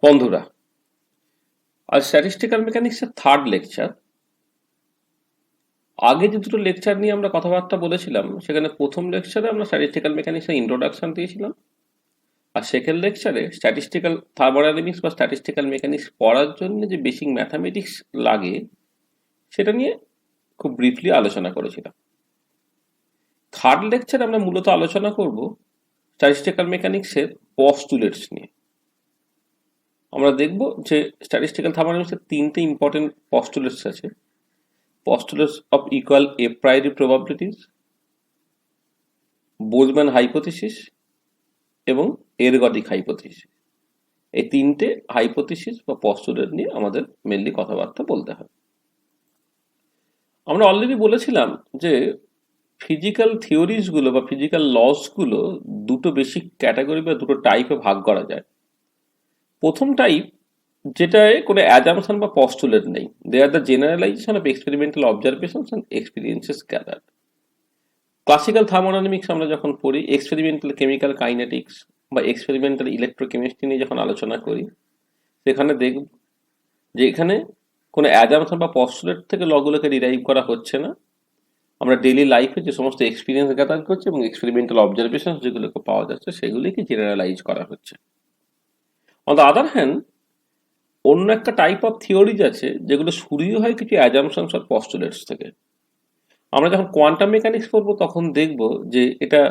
বন্ধুরা, আজ স্ট্যাটিস্টিক্যাল মেকানিক্সের থার্ড লেকচার। আগে যে দুটো লেকচার নিয়ে আমরা কথাবার্তা বলেছিলাম, সেখানে প্রথম লেকচারে আমরা স্ট্যাটিস্টিক্যাল মেকানিক্সের ইন্ট্রোডাকশন দিয়েছিলাম, আর সেকেন্ড লেকচারে স্ট্যাটিস্টিক্যাল থার্মোডাইনামিক্স বা স্ট্যাটিস্টিক্যাল মেকানিক্স পড়ার জন্য যে বেসিক ম্যাথামেটিক্স লাগে সেটা নিয়ে খুব ব্রিফলি আলোচনা করেছিলাম। থার্ড লেকচারে আমরা মূলত আলোচনা করব স্ট্যাটিস্টিক্যাল মেকানিক্সের পস্টুলেটস নিয়ে। আমরা দেখব যে স্ট্যাটিস্টিক্যাল থার্মোডাইনামিক্সের তিনটে ইম্পর্টেন্ট পস্টুলেটস আছে: postulates of equal a priori probabilities, Boltzmann hypothesis এবং এরগডিক হাইপোথিসিস। এই তিনটে হাইপোথিসিস বা পস্টুলেট নিয়ে আমাদের মেনলি কথাবার্তা বলতে হবে। আমরা অলরেডি বলেছিলাম যে ফিজিক্যাল থিওরিজ গুলো বা ফিজিক্যাল লস গুলো দুটো বেসিক ক্যাটাগরি বা দুটো টাইপে ভাগ করা যায়। প্রথম টাইপ, যেটায় কোনো অ্যাজাম্পশন বা পস্টুলেট নেই, they are the generalization of experimental observations and experiences gathered. Classical thermodynamics আমরা যখন পড়ি, এক্সপেরিমেন্টাল কেমিক্যাল কাইনেটিক্স বা এক্সপেরিমেন্টাল ইলেকট্রোকেমিস্ট্রি নিয়ে যখন আলোচনা করি, সেখানে দেখব যে এখানে কোনো অ্যাজাম্পশন বা পস্টুলেট থেকে লগুলোকে ডিরাইভ করা হচ্ছে না। আমরা ডেইলি লাইফে যে সমস্ত এক্সপিরিয়েন্স গ্যাদার করছি এবং এক্সপেরিমেন্টাল অবজারভেশন যেগুলোকে পাওয়া যাচ্ছে সেগুলিকে জেনারেলাইজ করা হচ্ছে। অন দ্য আদার হ্যান্ড, অন্য একটা টাইপ অফ থিওরিজ আছে যেগুলো শুরুই হয় কিছু অ্যাজাম্পশনস আর পস্টুলেটস থেকে। আমরা যখন কোয়ান্টাম মেকানিক্স পড়বো তখন দেখব যে এটা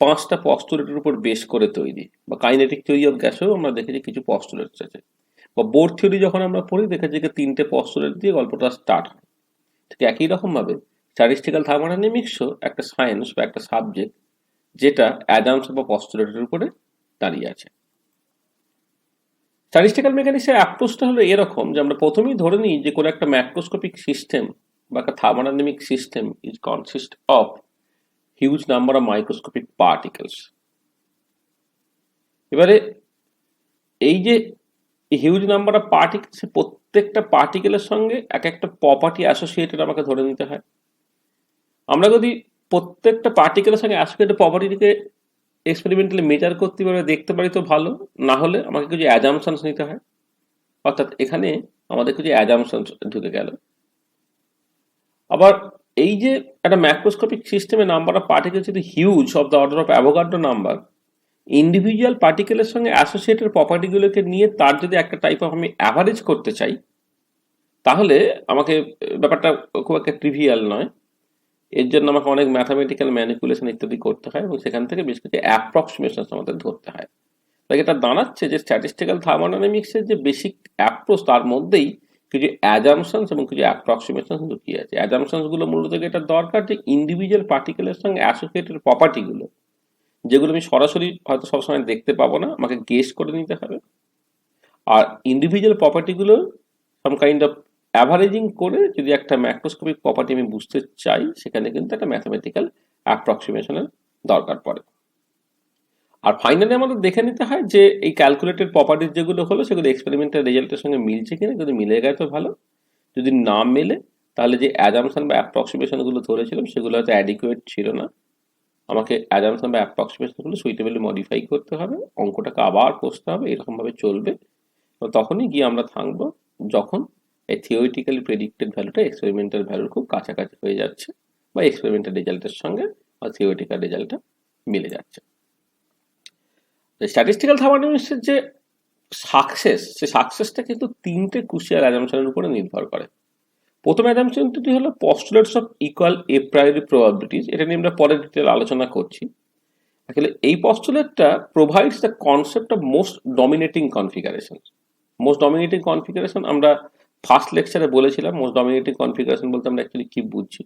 পাঁচটা পস্টুলেটের উপর বেস করে তৈরি, বা কাইনেটিক থিওরি অফ গ্যাসেও আমরা দেখেছি কিছু পস্টুলেটস আছে, বা বোর থিওরি যখন আমরা পড়ি দেখেছি যে তিনটে পস্টুলেট দিয়ে গল্পটা স্টার্ট হয়। ঠিক একই রকম ভাবে স্ট্যাটিস্টিক্যাল থার্মোডাইনামিক্সও একটা সায়েন্স বা একটা সাবজেক্ট যেটা অ্যাজাম্পশন বা পস্টুলেটের উপরে দাঁড়িয়ে আছে। স্ট্যাটিস্টিক্যাল মেকানিক্সের অ্যাপ্রোচটা হলো এরকম যে আমরা প্রথমেই ধরে নিই যে কোনো একটা ম্যাক্রোস্কোপিক সিস্টেম বা একটা thermodynamic system is consist of huge number of microscopic particles. এবারে এই যে হিউজ নাম্বার অফ পার্টিকেলস, প্রত্যেকটা পার্টিকেলের সঙ্গে এক একটা প্রপার্টি অ্যাসোসিয়েটেড আমাকে ধরে নিতে হয়। আমরা যদি প্রত্যেকটা পার্টিকেলের সঙ্গে অ্যাসোসিয়েটেড প্রপার্টিকে এক্সপেরিমেন্টালি মেজার করতে পারি, দেখতে পারি তো ভালো, না হলে আমাকে কিছু অ্যাজাম্পশনস নিতে হয়। অর্থাৎ এখানে আমাদের কিছু অ্যাজাম্পশনস ঢুকে গেল। আবার এই যে একটা ম্যাক্রোস্কোপিক সিস্টেমে নাম্বার অফ পার্টিকেল যদি huge of the order of Avogadro number, individual পার্টিকেলের সঙ্গে অ্যাসোসিয়েটেড প্রপার্টিগুলোকে নিয়ে তার যদি একটা টাইপ অফ আমি অ্যাভারেজ করতে চাই, তাহলে আমাকে ব্যাপারটা খুব একটা ট্রিভিয়াল নয়। এর জন্য আমাকে অনেক ম্যাথামেটিক্যাল ম্যানিপুলেশন ইত্যাদি করতে হয় এবং সেখান থেকে বেশ কিছু অ্যাপ্রক্সিমেশন আমাদের ধরতে হয়। তাই এটা দাঁড়াচ্ছে যে স্ট্যাটিস্টিক্যাল থার্মোডাইনামিক্সের যে বেসিক অ্যাপ্রোচ, তার মধ্যেই কিছু অ্যাজাম্পশনস এবং কিছু অ্যাপ্রক্সিমেশন লুকিয়ে আছে। অ্যাজাম্পশনস গুলো মূলত এটা দরকার যে ইন্ডিভিজুয়াল পার্টিকেলের সঙ্গে অ্যাসোসিয়েটেড প্রপার্টিগুলো, যেগুলো আমি সরাসরি হয়তো সবসময় দেখতে পাবো না, আমাকে গেস করে নিতে হবে। আর ইন্ডিভিজুয়াল প্রপার্টিগুলো সাম কাইন্ড অফ অ্যাভারেজিং করে যদি একটা ম্যাক্রোস্কোপিক প্রপার্টি আমি বুঝতে চাই, সেখানে কিন্তু একটা ম্যাথামেটিক্যাল অ্যাপ্রক্সিমেশনের দরকার পড়ে। আর ফাইনালি আমাদের দেখে নিতে হয় যে এই ক্যালকুলেটেড প্রপার্টিজ যেগুলো হলো সেগুলো এক্সপেরিমেন্টাল রেজাল্টের সঙ্গে মিলছে কিনা। যদি মিলে গেছে তো ভালো, যদি না মেলে তাহলে যে অ্যাজাম্পশন বা অ্যাপ্রক্সিমেশন গুলো ধরেছিলাম সেগুলো হয়তো অ্যাডিকুয়েট ছিল না, আমাকে অ্যাজাম্পশন বা অ্যাপ্রক্সিমেশন গুলো সুইটেবলি মডিফাই করতে হবে, অঙ্কটাকে আবার কষতে হবে, এরকম ভাবে চলবে। তখনই গিয়ে আমরা থাকবো যখন এই থিওরিটিক্যালি প্রেডিক্টেড ভ্যালুটা এক্সপেরিমেন্টাল ভ্যালুর খুব কাছাকাছি হয়ে যাচ্ছে, বা এক্সপেরিমেন্টাল রেজাল্টের সঙ্গে বা থিওরিটিক্যাল রেজাল্টটা মিলে যাচ্ছে। স্ট্যাটিস্টিক্যাল থার্মোডাইনামিক্সের যে সাকসেস, সেই সাকসেসটা কিন্তু তিনটে ক্রুশিয়াল অ্যাজাম্পশনের উপরে নির্ভর করে। প্রথম অ্যাজাম্পশনটি হলো postulates of equal a priori probabilities. এটা নিয়ে আমরা পরে ডিটেল আলোচনা করছি। আসলে এই পস্টুলেটটা provides the concept of most dominating configuration. Most dominating configuration আমরা ফার্স্ট লেকচারে বলেছিলাম। মোস্ট ডমিনেটিং কনফিগারেশন বলতে আমরা অ্যাকচুয়ালি কি বুঝছি,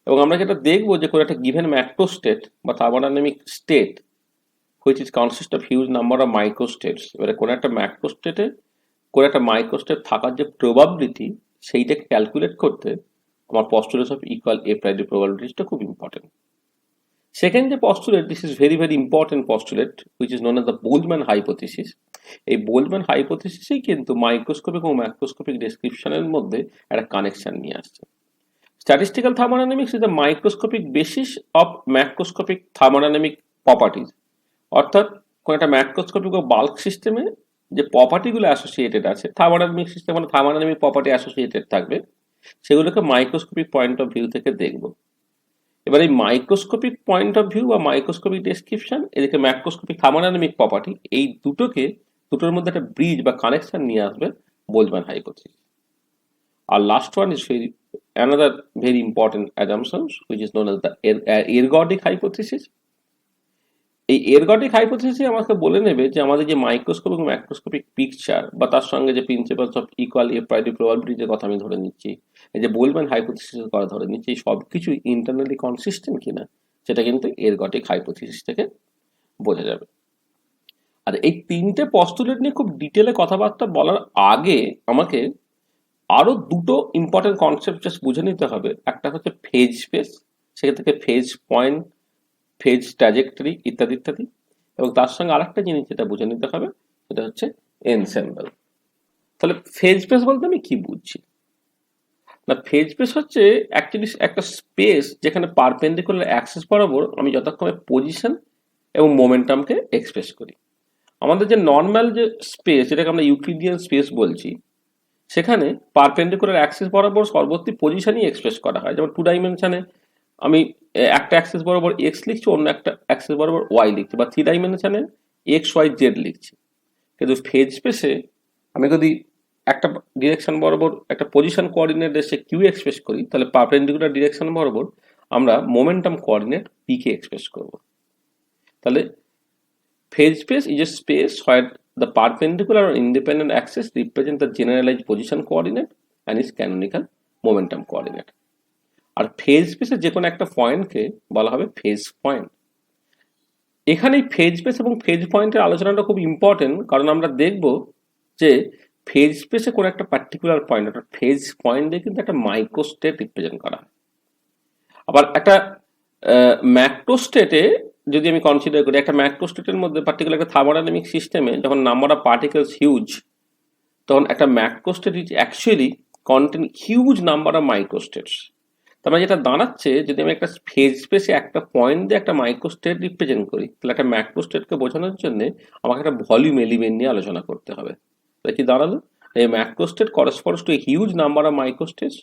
এবং আমরা যেটা দেখবো যে কোনো একটা গিভেন ম্যাক্রো স্টেট বা thermodynamic state which is consist of huge number of microstates। এবারে কোনো একটা ম্যাক্রোস্টেটে কোনো একটা মাইক্রোস্টেট থাকার যে প্রবাবিলিটি, সেইটাকে ক্যালকুলেট করতে আমার postulates of equal a priori প্রবাবিলিটিসটা খুব ইম্পর্টেন্ট। সেকেন্ড যে postulate, this is very very important postulate, which is known as the Boltzmann hypothesis. এই বোলম্যান হাইপোথিসিসই কিন্তু মাইক্রোস্কোপিক এবং ম্যাক্রোস্কোপিক ডেসক্রিপশনের মধ্যে একটা কানেকশন নিয়ে আসছে। Statistical thermodynamics is the microscopic basis of macroscopic thermodynamic properties. অর্থাৎ কোনো একটা ম্যাক্রোস্কোপিক ও বাল্ক সিস্টেমে যে প্রপার্টিগুলো অ্যাসোসিয়েটেড আছে, থার্মোডাইনামিক সিস্টেম মানে থার্মোডাইনামিক প্রপার্টি অ্যাসোসিয়েটেড থাকবে, সেগুলোকে মাইক্রোস্কোপিক পয়েন্ট অফ ভিউ থেকে দেখব। এবার এই মাইক্রোস্কোপিক পয়েন্ট অফ ভিউ বা মাইক্রোস্কোপিক ডেসক্রিপশন, এদিকে ম্যাক্রোস্কোপিক থার্মোডাইনামিক প্রপার্টি, এই দুটোর মধ্যে একটা ব্রিজ বা কানেকশন নিয়ে আসবে বোলজম্যান হাইপোথিসিস। আর last one is another very important assumptions which is known as the ergodic hypothesis. এই এরগডিক হাইপোথিসিস আমাকে বলে নেবে যে আমাদের যে মাইক্রোস্কোপিক ম্যাক্রোস্কোপিক পিকচার বা তার সঙ্গে যে প্রিন্সিপালস অফ ইকুয়াল এপ্রাইটি প্রবাবিলিটির কথা আমি ধরে নিচ্ছি, এই যে বোলম্যান হাইপোথিসিসের কথা ধরে নিচ্ছি, এই সব কিছু ইন্টারনালি কনসিস্টেন্ট কিনা সেটা কিন্তু এরগডিক হাইপোথিসিস থেকে বোঝা যাবে। আর এই তিনটে পস্তুলেট নিয়ে খুব ডিটেলে কথাবার্তা বলার আগে আমাকে আরো দুটো ইম্পর্টেন্ট কনসেপ্ট জাস্ট বুঝে নিতে হবে। একটা হচ্ছে ফেজ স্পেস, সেখান থেকে ফেজ পয়েন্ট, ফেজ ট্র্যাজেক্টরি ইত্যাদি ইত্যাদি, এবং তার সঙ্গে আরেকটা জিনিস যেটা বুঝে নিতে হবে সেটা হচ্ছে এনসেম্বল। তাহলে ফেজ স্পেস বলতে আমি কি বুঝছি না, ফেজ স্পেস হচ্ছে অ্যাকচুয়ালি একটা স্পেস যেখানে পারপেন্ডিকুলার অ্যাক্সিস বরাবর আমি যথাক্রমে পজিশন এবং মোমেন্টামকে এক্সপ্রেস করি। আমাদের যে নর্মাল যে স্পেস, যেটাকে আমরা ইউক্লিডিয়ান স্পেস বলছি, সেখানে পারপেন্ডিকুলার অ্যাক্সিস বরাবর সর্বত্র পজিশনই এক্সপ্রেস করা হয়। যেমন 2 ডাইমেনশনে আমি একটা অ্যাক্সিস বরাবর এক্স লিখছি, অন্য একটা অ্যাক্সিস বরাবর ওয়াই লিখছি, বা 3 ডাইমেনশনে এক্স ওয়াই জেড লিখছি। কিন্তু ফেজ স্পেসে আমি যদি একটা ডিরেকশন বরাবর একটা পজিশন কোঅর্ডিনেট এসে কিউ এক্সপ্রেস করি, তাহলে পারপেন্ডিকুলার ডিরেকশন বরাবর আমরা momentum coordinate P K express করব। তাহলে phase space is a space where the perpendicular or independent axis represent the generalized position coordinate and its canonical momentum coordinate. R phase স্পেসের যে কোনো একটা পয়েন্টকে বলা হবে ফেজ পয়েন্ট। এখানে ফেজ স্পেস এবং ফেজ পয়েন্টের আলোচনাটা খুব ইম্পর্টেন্ট, কারণ আমরা দেখব যে ফেজ স্পেসে কোনো একটা পার্টিকুলার পয়েন্ট, অর্থাৎ ফেজ পয়েন্ট দিয়ে কিন্তু একটা মাইক্রোস্টেট রিপ্রেজেন্ট করা হয়। আবার একটা ম্যাক্রোস্টেটে যদি আমি কনসিডার করি, একটা ম্যাক্রোস্টেটের মধ্যে পার্টিকুলার একটা থার্মোডাইনামিক সিস্টেমে যখন নাম্বার অফ পার্টিকেলস হিউজ, তখন একটা macrostate is actually contain huge number of microstates. তার মানে যেটা দাঁড়াচ্ছে, যদি আমি একটা ফেজ স্পেসে একটা পয়েন্ট দিয়ে একটা মাইক্রোস্টেট রিপ্রেজেন্ট করি, তাহলে একটা ম্যাক্রোস্টেটকে বোঝানোর জন্য আমাকে একটা ভলিউম এলিমেন্ট নিয়ে আলোচনা করতে হবে। তাহলে কি দাঁড়ালো? এই macrostate corresponds to a huge number of microstates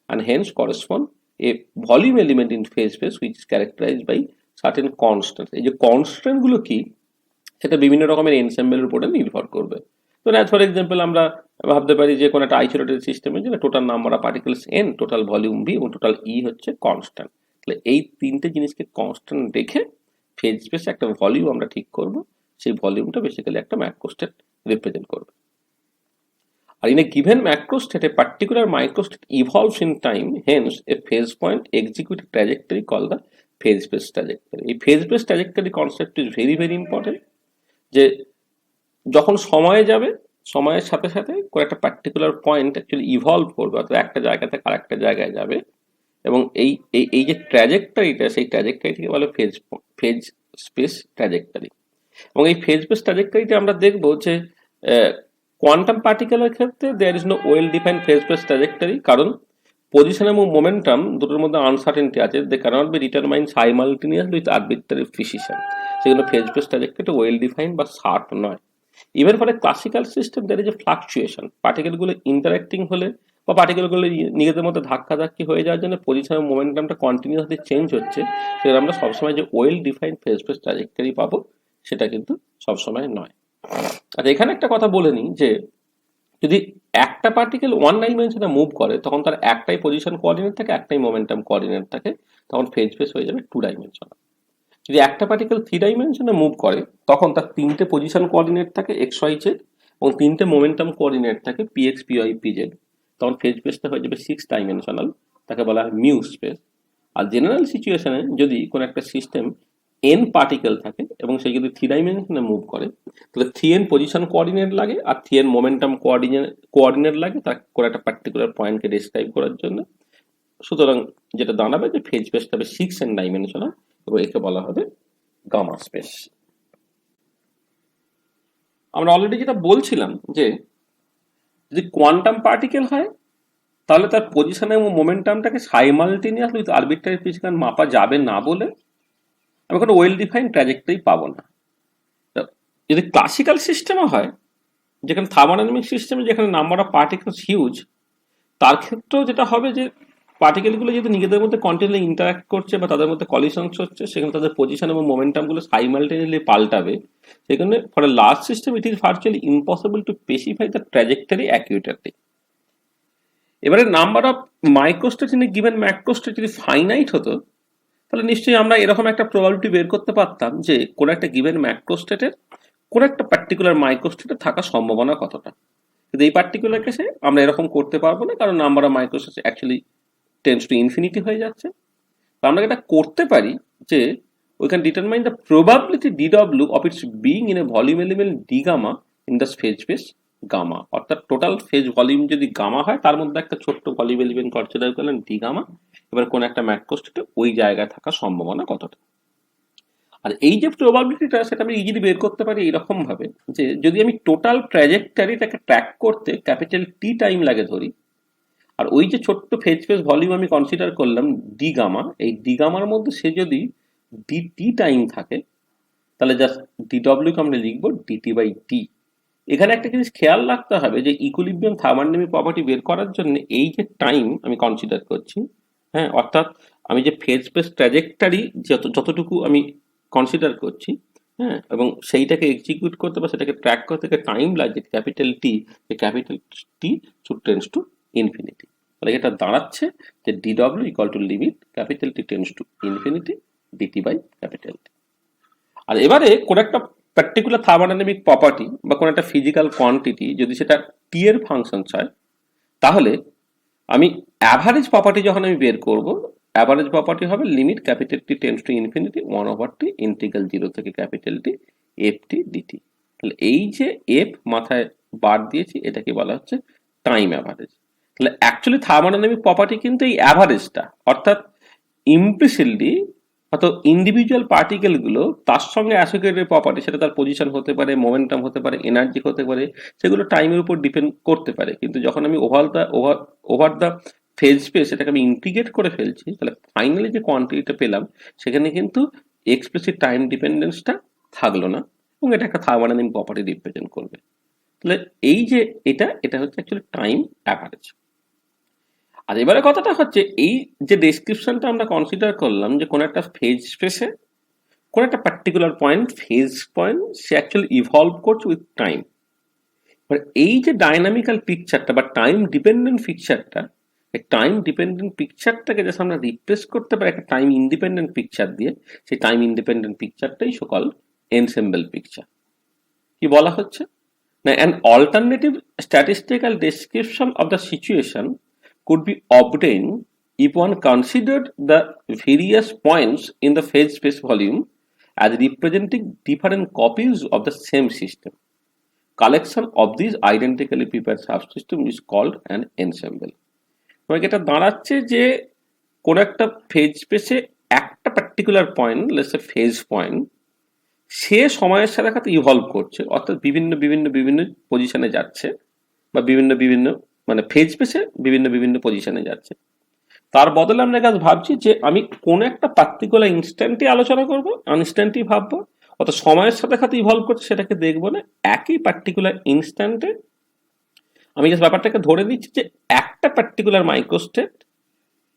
and hence correspond a volume element in phase space which is characterized by certain constants. এই যে কনস্ট্যান্ট গুলো কি, সেটা বিভিন্ন রকমের এনসেম্বলের উপরে নির্ভর করবে। তো ফর এক্সাম্পল আমরা ভাবতে পারি যে কোনো একটা আইসোলেটেড সিস্টেমে যে total number of particles N, total volume V এবং টোটাল ই হচ্ছে কনস্ট্যান্ট। তাহলে এই তিনটে জিনিসকে কনস্ট্যান্ট রেখে ফেজ স্পেসে একটা ভলিউম আমরা ঠিক করব, সেই ভলিউমটা বেসিক্যালি একটা ম্যাক্রোস্টেট রিপ্রেজেন্ট করবে। আর in a given macrostate, a particular microstate evolves in time, hence a phase point execute a trajectory called the phase space trajectory. এই phase space trajectory concept is very very important, যে যখন সময় যাবে, সময়ের সাথে সাথে কোনো একটা পার্টিকুলার পয়েন্ট অ্যাকচুয়ালি ইভলভ করবে, অর্থাৎ একটা জায়গা থেকে আরেকটা জায়গায় যাবে, এবং এই যে ট্র্যাজেক্টরিটা, সেই ট্র্যাজেক্টরিটাকে বলে ফেজ স্পেস ট্র্যাজেক্টরি। এবং এই ফেজ স্পেস ট্র্যাজেক্টরিতে আমরা দেখব যে কোয়ান্টাম পার্টিকেলের ক্ষেত্রে there is no well defined phase space trajectory, কারণ পজিশন এবং মোমেন্টাম দুটোর মধ্যে আনসার্টেনটি আছে, they cannot be determined simultaneously with arbitrary precision. সেগুলো phase space trajectory well defined বা শার্প নয়। Even for a classical system there is a fluctuation, পার্টিকেলগুলো interacting হলে বা পার্টিকেলগুলো নিজেদের মধ্যে ধাক্কাধাক্কি হয়ে যাওয়ার জন্য পজিশন এবং মোমেন্টামটা কন্টিনিউয়াসলি চেঞ্জ হচ্ছে, সেটা আমরা সবসময় যে well defined phase space trajectory পাবো সেটা কিন্তু সবসময় নয়। আচ্ছা, এখানে একটা কথা বলে নিই যে যদি একটা পার্টিকেল 1 ডাইমেনশনে মুভ করে, তখন তার একটাই পজিশন কোঅর্ডিনেট থাকে, একটাই মোমেন্টাম কোঅর্ডিনেট থাকে, তখন ফেজ স্পেস হয়ে যাবে 2 ডাইমেনশনাল। যদি একটা পার্টিকেল 3 ডাইমেনশনে মুভ করে, তখন তার 3টে পজিশন কোঅর্ডিনেট থাকে এক্স ওয়াই জেড, এবং 3টে মোমেন্টাম কোঅর্ডিনেট থাকে p x p y p z, তখন ফেজ স্পেসটা হয়ে যাবে 6 ডাইমেনশনাল, তাকে বলা হয় মিউ স্পেস। আর জেনারেল সিচুয়েশনে যদি কোনো একটা সিস্টেম n পার্টিকেল থাকে এবং সে যদি 3 ডাইমেনশনে মুভ করে, তাহলে 3n পজিশন কোঅর্ডিনেট লাগে আর 3n মোমেন্টাম কোঅর্ডিনেট লাগে তার কোনো একটা পার্টিকুলার পয়েন্টকে ডেসক্রাইব করার জন্য। সুতরাং যেটা দাঁড়াবে যে ফেজ স্পেসটা হবে 6n ডাইমেনশনাল, এবং একে বলা হবে গামা স্পেস। আমরা অলরেডি যেটা বলছিলাম যে যদি কোয়ান্টাম পার্টিকেল হয়, তাহলে তার পজিশন এবং মোমেন্টামটাকে সাইমালটেনিয়াসলি উইথ আরবিট্রারি প্রিসিশন মাপা যাবে না বলে আমি কোনো ওয়েল ডিফাইন্ড ট্র্যাজেক্টরি পাবো না। যদি ক্লাসিক্যাল সিস্টেমে হয়, যেখানে থার্মোডাইনামিক সিস্টেমে যেখানে নাম্বার অফ পার্টিকেলস হিউজ, তার ক্ষেত্রেও যেটা হবে যে পার্টিকেলগুলো যদি নিজেদের মধ্যে কন্টিনিউলি ইন্টারাক্ট করছে বা তাদের মধ্যে কলিশনস হচ্ছে, সেখানে তাদের পজিশন এবং মোমেন্টামগুলো সাইমালটেনিয়াসলি পাল্টাবে। সেখানে for a large system it is virtually impossible to specify the trajectory accurately. এবারে number of microstate in a given macrostate যদি ফাইনাইট হতো, তাহলে নিশ্চয়ই আমরা এরকম একটা প্রবাবিলিটি বের করতে পারতাম যে কোনো একটা গিভেন ম্যাক্রোস্টেটের কোনো একটা পার্টিকুলার মাইক্রোস্টেটে থাকার সম্ভাবনা কতটা। কিন্তু এই পার্টিকুলার কেসে আমরা এরকম করতে পারবো না, কারণ number of microstate actually tends to infinity হয়ে যাচ্ছে। তো আমরা এটা করতে পারি যে we can determine the probability dw of its being in a volume element d gamma in the phase space gamma, অর্থাৎ টোটাল ফেজ ভলিউম যদি গামা হয়, তার মধ্যে একটা ছোট্ট ভলিউম এলিমেন্ট কনসিডার করলেন ডি গামা। এবার কোন একটা ম্যাক্রোস্টেটে ওই জায়গায় থাকার সম্ভাবনা কতটা। আর এই যে প্রবাবিলিটিটা, সেটা আমি ইজিলি বের করতে পারি এইরকম ভাবে যে যদি আমি টোটাল ট্র্যাজেক্টরিটাকে ট্র্যাক করতে ক্যাপিটাল টি টাইম লাগে ধরি, আর ওই যে ছোট্ট ফেজ ফেজ ভলিউম আমি কনসিডার করলাম ডি গামা, এই ডি গামার মধ্যে সে যদি ডিটি টাইম থাকে, তাহলে জাস্ট ডিডব্লিউকে আমরা লিখবো ডিটি বাই টি। এখানে একটা জিনিস খেয়াল রাখতে হবে যে ইকুইলিব্রিয়াম থার্মোডাইনামিক প্রপার্টি বের করার জন্য এই যে টাইম আমি কনসিডার করছি, হ্যাঁ, অর্থাৎ আমি যে ফেজ স্পেস ট্র্যাজেক্টরি যতটুকু আমি কনসিডার করছি, হ্যাঁ, এবং সেইটাকে এক্সিকিউট করতে বা সেটাকে ট্র্যাক করতে টাইম লাগছে ক্যাপিটাল টি, যে capital T tends to infinity. তাহলে এটা দাঁড়াচ্ছে যে DW equal to limit capital T tends to infinity DT by capital T. আর এবারে কোন একটা পার্টিকুলার থার্মোডাইনামিক প্রপার্টি বা কোন একটা ফিজিক্যাল কোয়ান্টিটি যদি সেটা টি এর ফাংশন হয়, তাহলে আমি অ্যাভারেজ প্রপার্টি যখন আমি বের করব, অ্যাভারেজ প্রপার্টি হবে limit capital T tends to infinity 1/t integral 0 থেকে capital T f T dt. তাহলে এই যে এফ মাথায় বার দিয়েছি, এটাকে বলা হচ্ছে টাইম অ্যাভারেজ। তাহলে অ্যাকচুয়ালি থার্মোডাইনামিক প্রপার্টি কিন্তু এই অ্যাভারেজটা, অর্থাৎ ইমপ্লিসিটলি হয়তো ইন্ডিভিজুয়াল পার্টিকেলগুলো তার সঙ্গে অ্যাসোসিয়েটেড প্রপার্টি, সেটা তার পজিশন হতে পারে, মোমেন্টাম হতে পারে, এনার্জি হতে পারে, সেগুলো টাইমের উপর ডিপেন্ড করতে পারে। কিন্তু যখন আমি ওভার দ্য ফেজ স্পেস এটাকে আমি ইন্টিগ্রেট করে ফেলছি, তাহলে ফাইনালি যে কোয়ান্টিটিটা পেলাম সেখানে কিন্তু এক্সপ্লিসিট টাইম ডিপেন্ডেন্সটা থাকলো না, এবং এটা একটা থার্মোডাইনামিক প্রপার্টি রিপ্রেজেন্ট করবে। তাহলে এই যে এটা হচ্ছে অ্যাকচুয়ালি টাইম অ্যাভারেজ। আর এবারে কথাটা হচ্ছে এই যে ডেসক্রিপশনটা আমরা কনসিডার করলাম যে কোন একটা ফেজ স্পেসে কোন একটা পার্টিকুলার পয়েন্ট, ফেজ পয়েন্ট, সে অ্যাকচুয়ালি ইভলভ করছে উইথ টাইম। এবার এই যে ডাইনামিক্যাল পিকচারটা বা টাইম ডিপেন্ডেন্ট পিকচারটা, এই টাইম ডিপেন্ডেন্ট পিকচারটাকে যখন আমরা রিপ্লেস করতে পারি একটা টাইম ইন্ডিপেন্ডেন্ট পিকচার দিয়ে, সেই টাইম ইন্ডিপেন্ডেন্ট পিকচারটাই সকল এনসেম্বল পিকচার। কি বলা হচ্ছে না, an alternative statistical description of the situation could be obtained if one considered the various points in the phase space volume as representing different copies of the same system. Collection of these identically prepared subsystem is called an ensemble. এটা দাঁড়াচ্ছে যে কোন একটা phase স্পেসে একটা particular point, let's say phase point, সে সময়ের সাথে সাথে ইভলভ করছে, অর্থাৎ বিভিন্ন বিভিন্ন বিভিন্ন পজিশনে যাচ্ছে, বা বিভিন্ন বিভিন্ন মানে ফেজ স্পেসে বিভিন্ন বিভিন্ন পজিশনে যাচ্ছে। তার বদলে আমরা কাজ ভাবছি যে আমি কোন একটা পার্টিকুলার ইনস্ট্যান্টই আলোচনা করব, আনস্ট্যান্টই ভাববো, অর্থাৎ সময়ের সাথে সাথে ইভলভ করছে সেটাকে দেখবো না, একই পার্টিকুলার ইনস্ট্যান্টে আমি জাস্ট ব্যাপারটাকে ধরে নিচ্ছি যে একটা পার্টিকুলার মাইক্রোস্টেট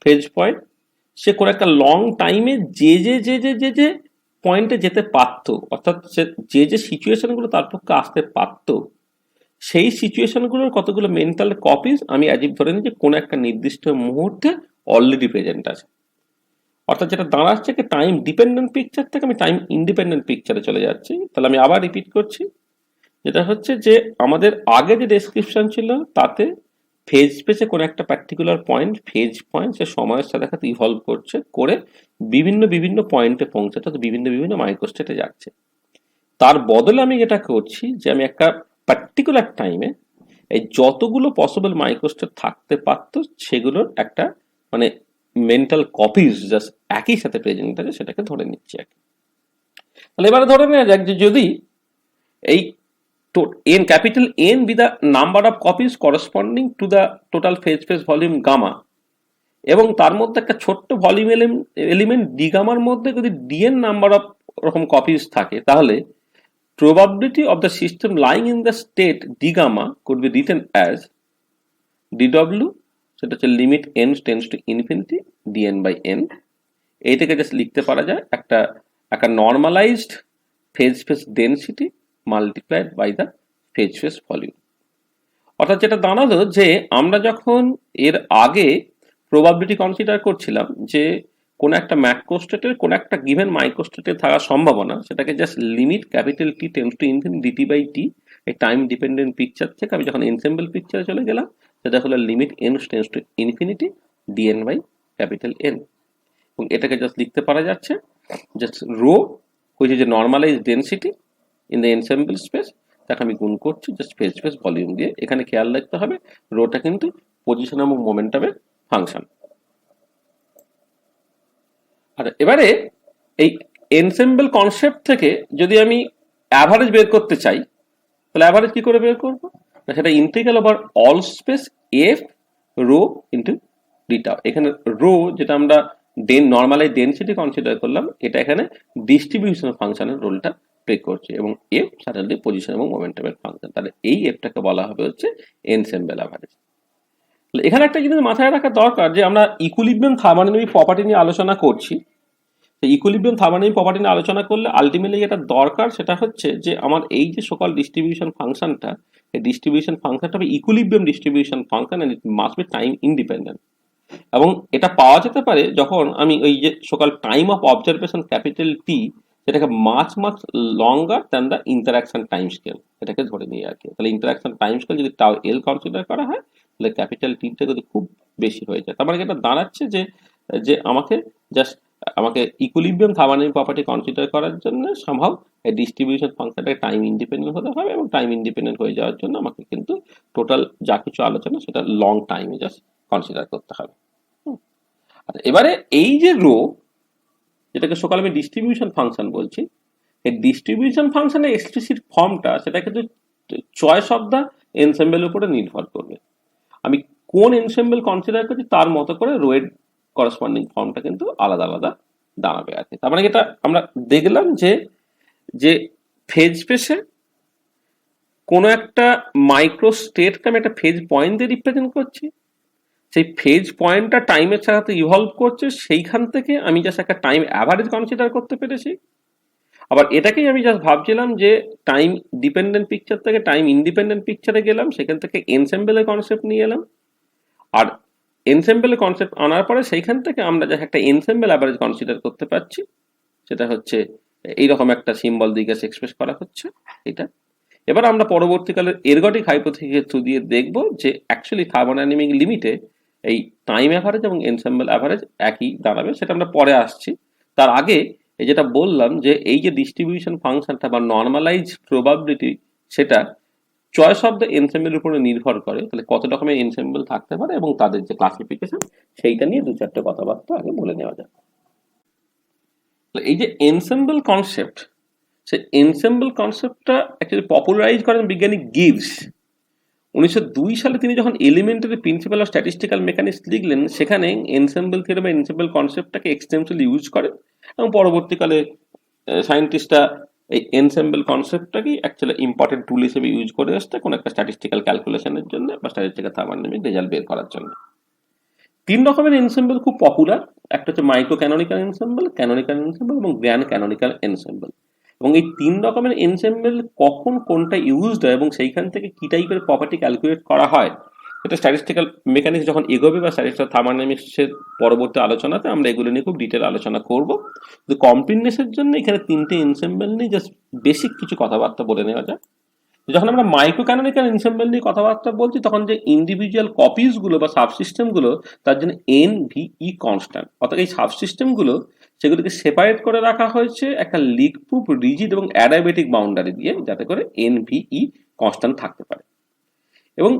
ফেজ পয়েন্ট, সে কোন একটা লং টাইমে যে যে যে যে যে যে পয়েন্টে যেতে পারতো, অর্থাৎ সে যে যে সিচুয়েশনগুলো তার পক্ষে আসতে পারতো, সেই সিচুয়েশনগুলোর কতগুলো মেন্টাল কপিজ আমি অ্যাজিভ ধরে নিই যে কোনো একটা নির্দিষ্ট মুহূর্তে অলরেডি প্রেজেন্ট আছে। অর্থাৎ যেটা দাঁড়াচ্ছে কি টাইম ডিপেন্ডেন্ট পিকচার থেকে আমি টাইম ইন্ডিপেন্ডেন্ট পিকচারে চলে যাচ্ছি। তাহলে আমি আবার রিপিট করছি, যেটা হচ্ছে যে আমাদের আগে যে ডেসক্রিপশন ছিল তাতে ফেজ স্পেসে কোনো একটা পার্টিকুলার পয়েন্ট, ফেজ পয়েন্ট, সে সময়ের সাথে সাথে ইভলভ করছে করে বিভিন্ন বিভিন্ন পয়েন্টে পৌঁছাতে, অর্থাৎ বিভিন্ন বিভিন্ন মাইক্রোস্টেটে যাচ্ছে। তার বদলে আমি যেটা করছি যে আমি একটা পার্টিকুলার টাইমে এই যতগুলো পসিবল মাইক্রোস্টেট থাকতে পারতো সেগুলোর একটা মানে মেন্টাল কপিজ জাস্ট একই সাথে প্রেজেন্ট আছে, সেটাকে ধরে নিচ্ছি আর কি। তাহলে এবারে ধরে নেওয়া যাক যে যদি এই n capital N be the number of copies corresponding to the total phase space volume gamma, এবং তার মধ্যে একটা ছোট্ট ভলিউম এলিমেন্ট ডি গামার মধ্যে যদি dn নাম্বার অফ রকম কপিজ থাকে, তাহলে probability of the system lying in the state d gamma could be written as dw, সেটা হচ্ছে limit n tends to infinity dn by n। এইটাকে জাস্ট লিখতে পারা যায় একটা একটা normalised phase space density multiplied by the phase space volume. অর্থাৎ যেটা দাঁড়ালো যে আমরা যখন এর আগে প্রবাবিলিটি কনসিডার করছিলাম যে কোন একটা ম্যাক্রোস্টেটের কোন একটা গিভেন মাইক্রোস্টেটে থাকার সম্ভাবনা, সেটাকে just limit capital T tends to infinity DT by T এই টাইম ডিপেন্ডেন্ট পিকচার থেকে আমি যখন এনসেম্বল পিকচারে চলে গেলাম, সেটা হলো limit N tends to infinity dN by capital N. এবং এটাকে জাস্ট লিখতে পারা যাচ্ছে just rho which is a normalised density in the ensemble space, তাকে আমি গুণ করছি জাস্ট ফেজ স্পেস ভলিউম দিয়ে। এখানে খেয়াল রাখতে হবে রোটা কিন্তু পজিশন এবং মোমেন্টামের ফাংশন। আর এবারে এই এনসেম্বল কনসেপ্ট থেকে যদি আমি অ্যাভারেজ বের করতে চাই, তাহলে অ্যাভারেজ কি করে বের করবো? সেটা integral over all space F rho ইন্টু ডিটা। এখানে রো যেটা আমরা নর্মালাইজ ডেনসিটি কনসিডার করলাম, এটা এখানে ডিস্ট্রিবিউশন ফাংশনের রোলটা প্লে করছে, এবং এফ সাধারণত পজিশন এবং মোমেন্টামের ফাংশন। তাহলে এই এফটাকে বলা হবে হচ্ছে এনসেম্বল অ্যাভারেজ। এখানে একটা জিনিস মাথায় রাখা দরকার যে আমরা ইকুইলিব্রিয়াম থার্মোডাইনামিক প্রপার্টি নিয়ে আলোচনা করছি। ইকুইলিব্রিয়াম থার্মোডাইনামিক প্রপার্টি নিয়ে আলোচনা করলে আলটিমেটলি যেটা দরকার সেটা হচ্ছে যে আমার এই যে সকল ডিস্ট্রিবিউশন ফাংশনটা, এই ডিস্ট্রিবিউশন ফাংশনটা হবে equilibrium distribution function and it must be time independent. এবং এটা পাওয়া যেতে পারে যখন আমি ওই যে সকল time of observation capital T, সেটাকে much longer than the interaction time scale এটাকে ধরে নিয়ে আর কি। তাহলে ইন্টারাকশন টাইম স্কেল যদি টাও এল কনসিডার করা হয়, তাহলে ক্যাপিটাল টিটা যদি খুব বেশি হয়ে যায়, তার মানে এটা দাঁড়াচ্ছে যে যে আমাকে ইকুইলিব্রিয়াম থার্মোডাইনামিক প্রপার্টি কনসিডার করার জন্য সম্ভব এই ডিস্ট্রিবিউশন ফাংশনটাকে টাইম ইন্ডিপেন্ডেন্ট হতে হবে, এবং টাইম ইন্ডিপেন্ডেন্ট হয়ে যাওয়ার জন্য আমাকে কিন্তু টোটাল যা কিছু আলোচনা সেটা লং টাইমে জাস্ট কনসিডার করতে হবে। আচ্ছা, এবারে এই যে রো, যেটাকে সকালে আমি ডিস্ট্রিবিউশন ফাংশন বলছি, এই ডিস্ট্রিবিউশন ফাংশনের এক্সপ্লিসিট ফর্মটা সেটা কিন্তু চয়েস অফ দ্য এনসেম্বলের উপরে নির্ভর করবে। আমি কোন এনসেম্বল কনসিডার করছি তার মতো করে রো এর করসপন্ডিং ফর্মটা কিন্তু আলাদা আলাদা দাঁড়াবে আর কি। তার মানে এটা আমরা দেখলাম যে যে ফেজ স্পেসে কোনো একটা মাইক্রো স্টেটকে আমি একটা ফেজ পয়েন্ট দিয়ে রিপ্রেজেন্ট করছি, সেই ফেজ পয়েন্টটা টাইমের সাথে ইভলভ করছে, সেইখান থেকে আমি জাস্ট একটা টাইম অ্যাভারেজ কনসিডার করতে পেরেছি। আবার এটাকেই আমি জাস্ট ভাবছিলাম যে টাইম ডিপেন্ডেন্ট পিকচার থেকে টাইম ইন্ডিপেন্ডেন্ট পিকচারে গেলাম, সেখান থেকে এনসেম্বলের কনসেপ্ট নিয়ে এলাম, আর এনসেম্বলের কনসেপ্ট আনার পরে সেইখান থেকে আমরা যা একটা এনসেম্বল অ্যাভারেজ কনসিডার করতে পারছি, সেটা হচ্ছে এইরকম একটা সিম্বল দিকে এক্সপ্রেস করা হচ্ছে এটা। এবার আমরা পরবর্তীকালে এরগটিক হাইপোথিসিসের থ্রু দিয়ে দেখব যে অ্যাকচুয়ালি থার্মোডাইনামিক লিমিটে এই টাইম অ্যাভারেজ এবং এনসেম্বল অ্যাভারেজ একই দাঁড়াবে, সেটা আমরা পরে আসছি। তার আগে এই যেটা বললাম যে এই যে ডিস্ট্রিবিউশন ফাংশনটা বা নর্মালাইজ প্রবাবিলিটি, সেটা চয়েস অফ দ্য এনসেম্বলের উপরে নির্ভর করে, তাহলে কত রকমের এনসেম্বল থাকতে পারে এবং তাদের যে ক্লাসিফিকেশন সেইটা নিয়ে দু চারটে কথাবার্তা আগে বলে নেওয়া যাক। এই যে এনসেম্বল কনসেপ্ট, সেই এনসেম্বল কনসেপ্টটা অ্যাকচুয়ালি পপুলারাইজ করেন বিজ্ঞানী গিভস। 1902 সালে তিনি যখন elementary principal of statistical mechanics লিখলেন, সেখানে এনসেম্বল থিওরি বা এনসেম্বল কনসেপ্টটাকে এক্সটেন্সিভলি ইউজ করেন, এবং পরবর্তীকালে সায়েন্টিস্টরা এই এনসেম্বল কনসেপ্টটাকেই অ্যাকচুয়ালি ইম্পর্টেন্ট টুল হিসেবে ইউজ করে আসছে কোনো একটা স্ট্যাটিস্টিক্যাল ক্যালকুলেশনের জন্য বা স্ট্যাটিস্টিক্যাল থার্মোডাইনামিক রেজাল্ট বের করার জন্য। তিন রকমের এনসেম্বল খুব পপুলার, একটা হচ্ছে micro canonical ensemble, canonical ensemble এবং গ্র্যান্ড ক্যানোনিক্যাল এনসেম্বল। এবং এই তিন রকমের এনসেম্বল কখন কোনটা ইউজড হয় এবং সেইখান থেকে কি টাইপের প্রপার্টি ক্যালকুলেট করা হয়, সেটা স্ট্যাটিস্টিক্যাল মেকানিক্স যখন এগোবে বা স্ট্যাটিস্টিক্যাল থার্মোডাইনামিক্সের পরবর্তী আলোচনাতে আমরা এগুলো নিয়ে খুব ডিটেল আলোচনা করব। তো কমপ্লিটনেসের জন্য এখানে তিনটে এনসেম্বল নিয়ে জাস্ট বেসিক কিছু কথাবার্তা বলে নেওয়া যায়। যখন আমরা মাইক্রো ক্যানোনিক্যাল এনসেম্বল নিয়ে কথাবার্তা বলছি, তখন যে ইন্ডিভিজুয়াল কপিসগুলো বা সাবসিস্টেমগুলো, তার জন্য NVE কনস্ট্যান্ট, অর্থাৎ এই সাবসিস্টেমগুলো সেগুলোকে সেপারেট করে রাখা হয়েছে একটা লিক প্রুফ, রিজিড এবং অ্যাডাবেটিক বাউন্ডারি দিয়ে, যাতে করে NVE কনস্ট্যান্ট থাকতে পারে। এবং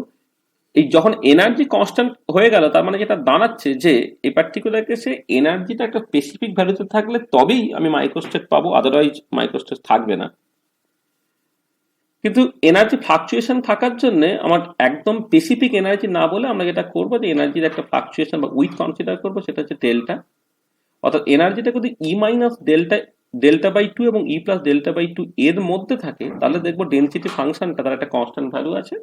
এই যখন এনার্জি কনস্ট্যান্ট হয়ে গেল, তার মানে যেটা দাঁড়াচ্ছে যে এই পার্টিকুলার কেসে এনার্জিটা একটা স্পেসিফিক ভ্যালুতে থাকলে তবেই আমি মাইক্রোস্টেট পাবো, আদারওয়াইজ মাইক্রোস্টেট থাকবে না। কিন্তু এনার্জি ফ্লাকচুয়েশন থাকার জন্য আমার একদম স্পেসিফিক এনার্জি না বলে আমরা যেটা করবো যে এনার্জির একটা ফ্লাকচুয়েশন বা উইথ কনসিডার করবো, সেটা হচ্ছে ডেল্টা। অর্থাৎ এনার্জিটা যদি E minus delta delta by two এবং E plus delta by two এর মধ্যে থাকে, তাহলে দেখবো ডেন্সিটি ফাংশনটা তার একটা কনস্ট্যান্ট ভ্যালু আছে,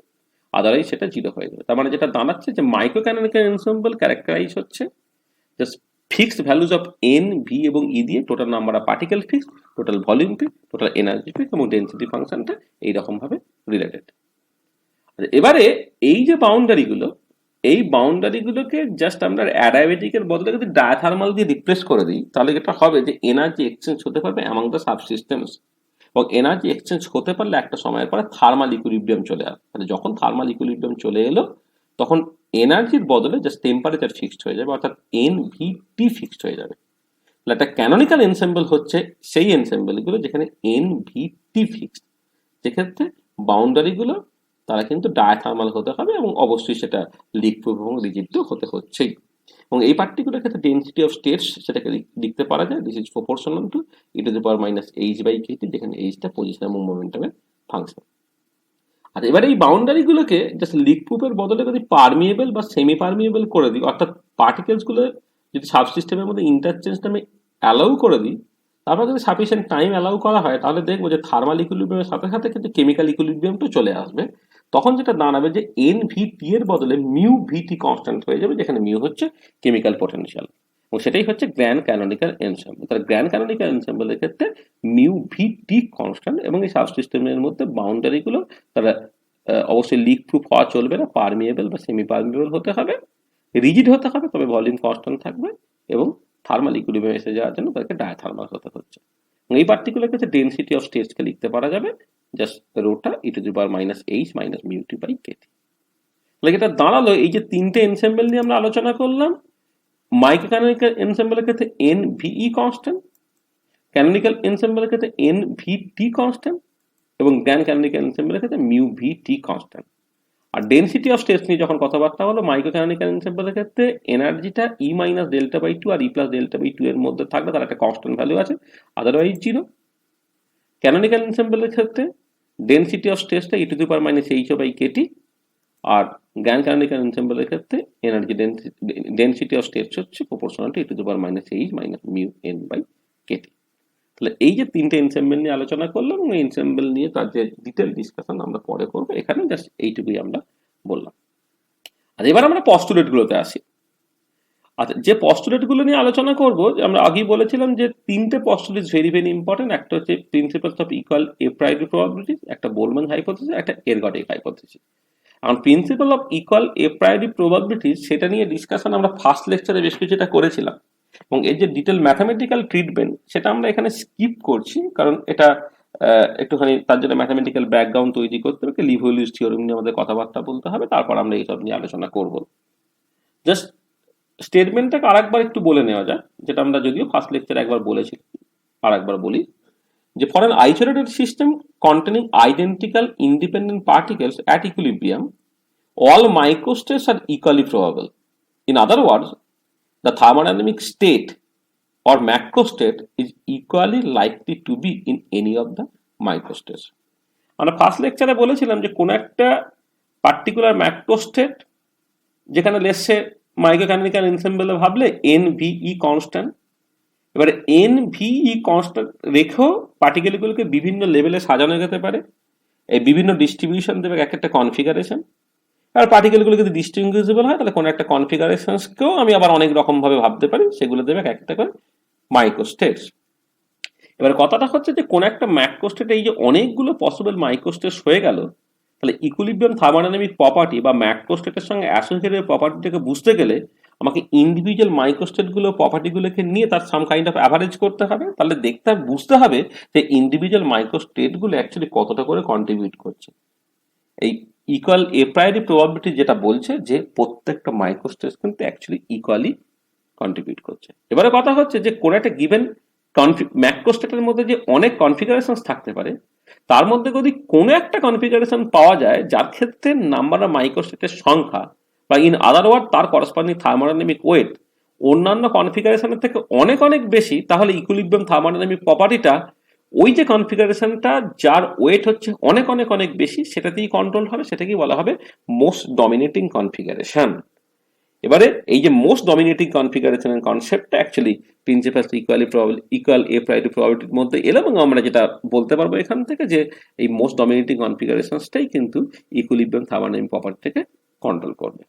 আদারওয়াইজ সেটা জিরো হয়ে যাবে। তার মানে যেটা দাঁড়াচ্ছে যে মাইক্রো ক্যানোনিক্যাল এনসেম্বল ক্যারেক্টারাইজ হচ্ছে just fixed values of N, V এবং ই দিয়ে total number of particle fix, total volume fix, total energy fix এবং ডেন্সিটি ফাংশনটা এইরকম ভাবে রিলেটেড। এবারে এই যে বাউন্ডারিগুলো, এই বাউন্ডারিগুলোকে জাস্ট আমরা অ্যাডায়াবেটিকের বদলে যদি ডায়াথার্মাল দিয়ে রিপ্লেস করে দিই, তাহলে যেটা হবে যে এনার্জি এক্সচেঞ্জ হতে পারবে অ্যামং দ্য সাবসিস্টেমস, এবং এনার্জি এক্সচেঞ্জ হতে পারলে একটা সময়ের পরে থার্মাল ইকুইলিব্রিয়াম চলে আসবে। মানে যখন থার্মাল ইকুইলিব্রিয়াম চলে এলো, তখন এনার্জির বদলে জাস্ট টেম্পারেচার ফিক্সড হয়ে যাবে, অর্থাৎ এন ভি টি ফিক্সড হয়ে যাবে। তাহলে একটা ক্যানোনিক্যাল এনসেম্বল হচ্ছে সেই এনসেম্বলগুলো যেখানে এন ভি টি ফিক্সড, যেক্ষেত্রে বাউন্ডারিগুলো তারা কিন্তু ডায়াথার্মাল হতে হবে এবং অবশ্যই সেটা লিক প্রুফ এবং রিজিড হতে হচ্ছেই। এবং এই পার্টিকুলার ক্ষেত্রে ডেন্সিটি অফ স্টেটস সেটাকে লিখতে পারা যায় this is proportional to e to the power minus H by kT, যেখানে এইচটা পজিশন এবং মোমেন্টামের ফাংশন। আর এবারে এই বাউন্ডারিগুলোকে জাস্ট লিক প্রুফের বদলে যদি পারমিয়েবল বা সেমি পারমিয়েবল করে দিই, অর্থাৎ পার্টিকেলসগুলো যদি সাবসিস্টেমের মধ্যে ইন্টারচেঞ্জটা আমি অ্যালাউ করে দিই, তারপর যদি সাফিসিয়েন্ট টাইম অ্যালাউ করা হয়, তাহলে দেখবো যে থার্মাল ইকুইলিব্রিয়ামের সাথে সাথে কিন্তু কেমিক্যাল ইকুইলিব্রিয়ামটা চলে আসবে। তখন যেটা দাঁড়াবে যে এন ভি টি এর বদলে মিউ ভি টি কনস্ট্যান্ট হয়ে যাবে, যেখানে মিউ হচ্ছে কেমিক্যাল পটেনশিয়াল, এবং সেটাই হচ্ছে গ্র্যান্ড ক্যানোনিক্যাল এনসেম্বল। তাহলে গ্র্যান্ড ক্যানোনিক্যাল এনসেম্বলের ক্ষেত্রে মিউ ভি টি কনস্ট্যান্ট, এবং এই সাবসিস্টেমের মধ্যে বাউন্ডারিগুলো তারা অবশ্যই লিক প্রুফ হওয়া চলবে না, পারমিয়েবল বা সেমি পারমিয়েবল হতে হবে, রিজিড হতে হবে, তবে ভলিউম কনস্ট্যান্ট থাকবে, এবং থার্মাল ইকুইলিব্রিয়ামে এসে যাওয়ার জন্য তাদেরকে ডায়াথার্মাল হতে হচ্ছে। এই পার্টিকুলার ক্ষেত্রে ডেন্সিটি অফ স্টেটসকে লিখতে পারা যাবে জাস্ট রোটা E to the power minus H minus mu T by Katie. তাহলে এটা দাঁড়ালো এই যে তিনটে এনসেম্বল নিয়ে আমরা আলোচনা করলাম। মাইক্রো ক্যানোনিক্যাল এনসেম্বলের ক্ষেত্রে এন ভিই কনস্ট্যান্ট, ক্যানোনিক্যাল এনসেম্বলের ক্ষেত্রে এন ভি টি কনস্ট্যান্ট, এবং গ্র্যান্ড ক্যানোনিক্যাল এনসেম্বলের ক্ষেত্রে মিউ ভি টি কনস্ট্যান্ট। আর ডেন্সিটি অফ স্টেটস নিয়ে যখন কথাবার্তা হলো, মাইক্রো ক্যানোনিক্যাল এনসেম্বলের ক্ষেত্রে এনার্জিটা E minus delta by two আর E plus delta by two এর মধ্যে থাকবে, তার একটা কনস্ট্যান্ট ভ্যালু আছে, আদারওয়াইজ জিরো। ক্যানোনিক্যাল এনসেম্বলের ক্ষেত্রে ডেন্সিটি অফ স্টেটসটা E to the power minus H by Katie, আর গ্র্যান্ড ক্যানোনিক্যাল এনসেম্বলের ক্ষেত্রে এনার্জি ডেন্সিটি অফ স্টেটস হচ্ছে proportional to e to the power minus H minus mu N by Katie. তাহলে এই যে তিনটে এনসেম্বল নিয়ে আলোচনা করলাম, এবং এনসেম্বল নিয়ে তার যে ডিটেল ডিসকাশন আমরা পরে করবো, এখানে জাস্ট এইটুকুই আমরা বললাম। আর এবার আমরা পস্টুলেট গুলোতে আসি। আচ্ছা, যে পস্টুলেট গুলো নিয়ে আলোচনা করব, আমরা আগেই বলেছিলাম যে তিনটে পস্টুলেট ভেরি ভেরি ইম্পর্টেন্ট। একটা হচ্ছে principles of equal a priority probabilities, একটা বোলম্যান হাইপোথিসিস, একটা এরগডিক হাইপোথিসিস। আর principle of equal a priority probabilities সেটা নিয়ে ডিসকাশন আমরা ফার্স্ট লেকচারে বেশ কিছুটা করেছিলাম, এবং এর যে ডিটেল ম্যাথামেটিক্যাল ট্রিটমেন্ট সেটা আমরা এখানে স্কিপ করছি, কারণ এটা একটুখানি তার জন্য ম্যাথামেটিক্যাল ব্যাকগ্রাউন্ড তৈরি করতে হবে, লিভলিউস থিওরেম নিয়ে আমাদের কথাবার্তা বলতে হবে, তারপর আমরা এইসব নিয়ে আলোচনা করব। জাস্ট স্টেটমেন্টটাকে আরেকবার একটু বলে নেওয়া যাক, যেটা আমরা যদিও ফার্স্ট লেকচারে একবার বলেছি, আর একবার বলি যে for an isolated system containing identical independent particles at equilibrium, all microstates are equally probable. In other words, the thermodynamic state or macrostate is equally likely to be in any of the microstates. আমরা first লেকচারে বলেছিলাম যে কোন একটা particular ম্যাক্রোস্টেট, যেখানে লেসে micro canonical এনসেম্বলে ভাবলে N V E constant, এবারে N V E constant রেখেও পার্টিকেলগুলোকে বিভিন্ন লেভেলে সাজানো যেতে পারে, এই বিভিন্ন ডিস্ট্রিবিউশন দেবে এক একটা কনফিগারেশন। আর পার্টিকেলগুলো যদি ডিস্টিংগুইজেবল হয়, তাহলে কোনো একটা কনফিগারেশনকেও আমি আবার অনেক রকম ভাবে ভাবতে পারি, সেগুলো দেবে এক একটা করে মাইক্রোস্টেটস। এবার কথাটা হচ্ছে যে কোন একটা ম্যাক্রোস্টেট, এই যে অনেকগুলো পসিবল মাইক্রোস্টেটস হয়ে গেল, তাহলে ইকুইলিব্রিয়াম থার্মোডাইনামিক প্রপার্টি বা ম্যাক্রোস্টেটের সঙ্গে অ্যাসোসিয়েটেড প্রপার্টিটাকে বুঝতে গেলে আমাকে ইন্ডিভিজুয়াল মাইক্রোস্টেটগুলো প্রপার্টিগুলোকে নিয়ে তার সাম কাইন্ড অফ অ্যাভারেজ করতে হবে। তাহলে দেখতে বুঝতে হবে যে ইন্ডিভিজুয়াল মাইক্রোস্টেটগুলো অ্যাকচুয়ালি কতটা করে কন্ট্রিবিউট করছে। এই ইকুয়াল এ প্রায়োরিটি প্রবাবিলিটি যেটা বলছে যে প্রত্যেকটা মাইক্রোস্টেট কিন্তু অ্যাকচুয়ালি ইকুয়ালি কন্ট্রিবিউট করছে। এবারে কথা হচ্ছে যে কোন একটা গিভেন ম্যাক্রোস্টেটের মধ্যে যে অনেক কনফিগারেশন থাকতে পারে, তার মধ্যে যদি কোনো একটা কনফিগারেশন পাওয়া যায় যার ক্ষেত্রে নাম্বার অফ মাইক্রোস্টেটের সংখ্যা বা ইন আদার ওয়ার্ড তার করসপন্ডিং থার্মোডাইনামিক ওয়েট অন্যান্য কনফিগারেশনের থেকে অনেক অনেক বেশি, তাহলে ইকুইলিব্রিয়াম থার্মোডাইনামিক প্রপার্টিটা ওই যে কনফিগারেশনটা যার ওয়েট হচ্ছে অনেক অনেক অনেক বেশি, সেটাতেই কন্ট্রোল হবে, সেটাকেই বলা হবে মোস্ট ডমিনেটিং কনফিগারেশন। এবারে এই যে মোস্ট ডমিনেটিং কনফিগারেশনের কনসেপ্টটা actually principal equal a priority প্রবাবিলিটির মধ্যে এলো, এবং আমরা যেটা বলতে পারবো এখান থেকে যে এই মোস্ট ডমিনেটিং কনফিগারেশনসটাই কিন্তু ইকুইলিব্রিয়াম থার্মোডাইনামিক প্রপার্টিটাকে কন্ট্রোল করবে।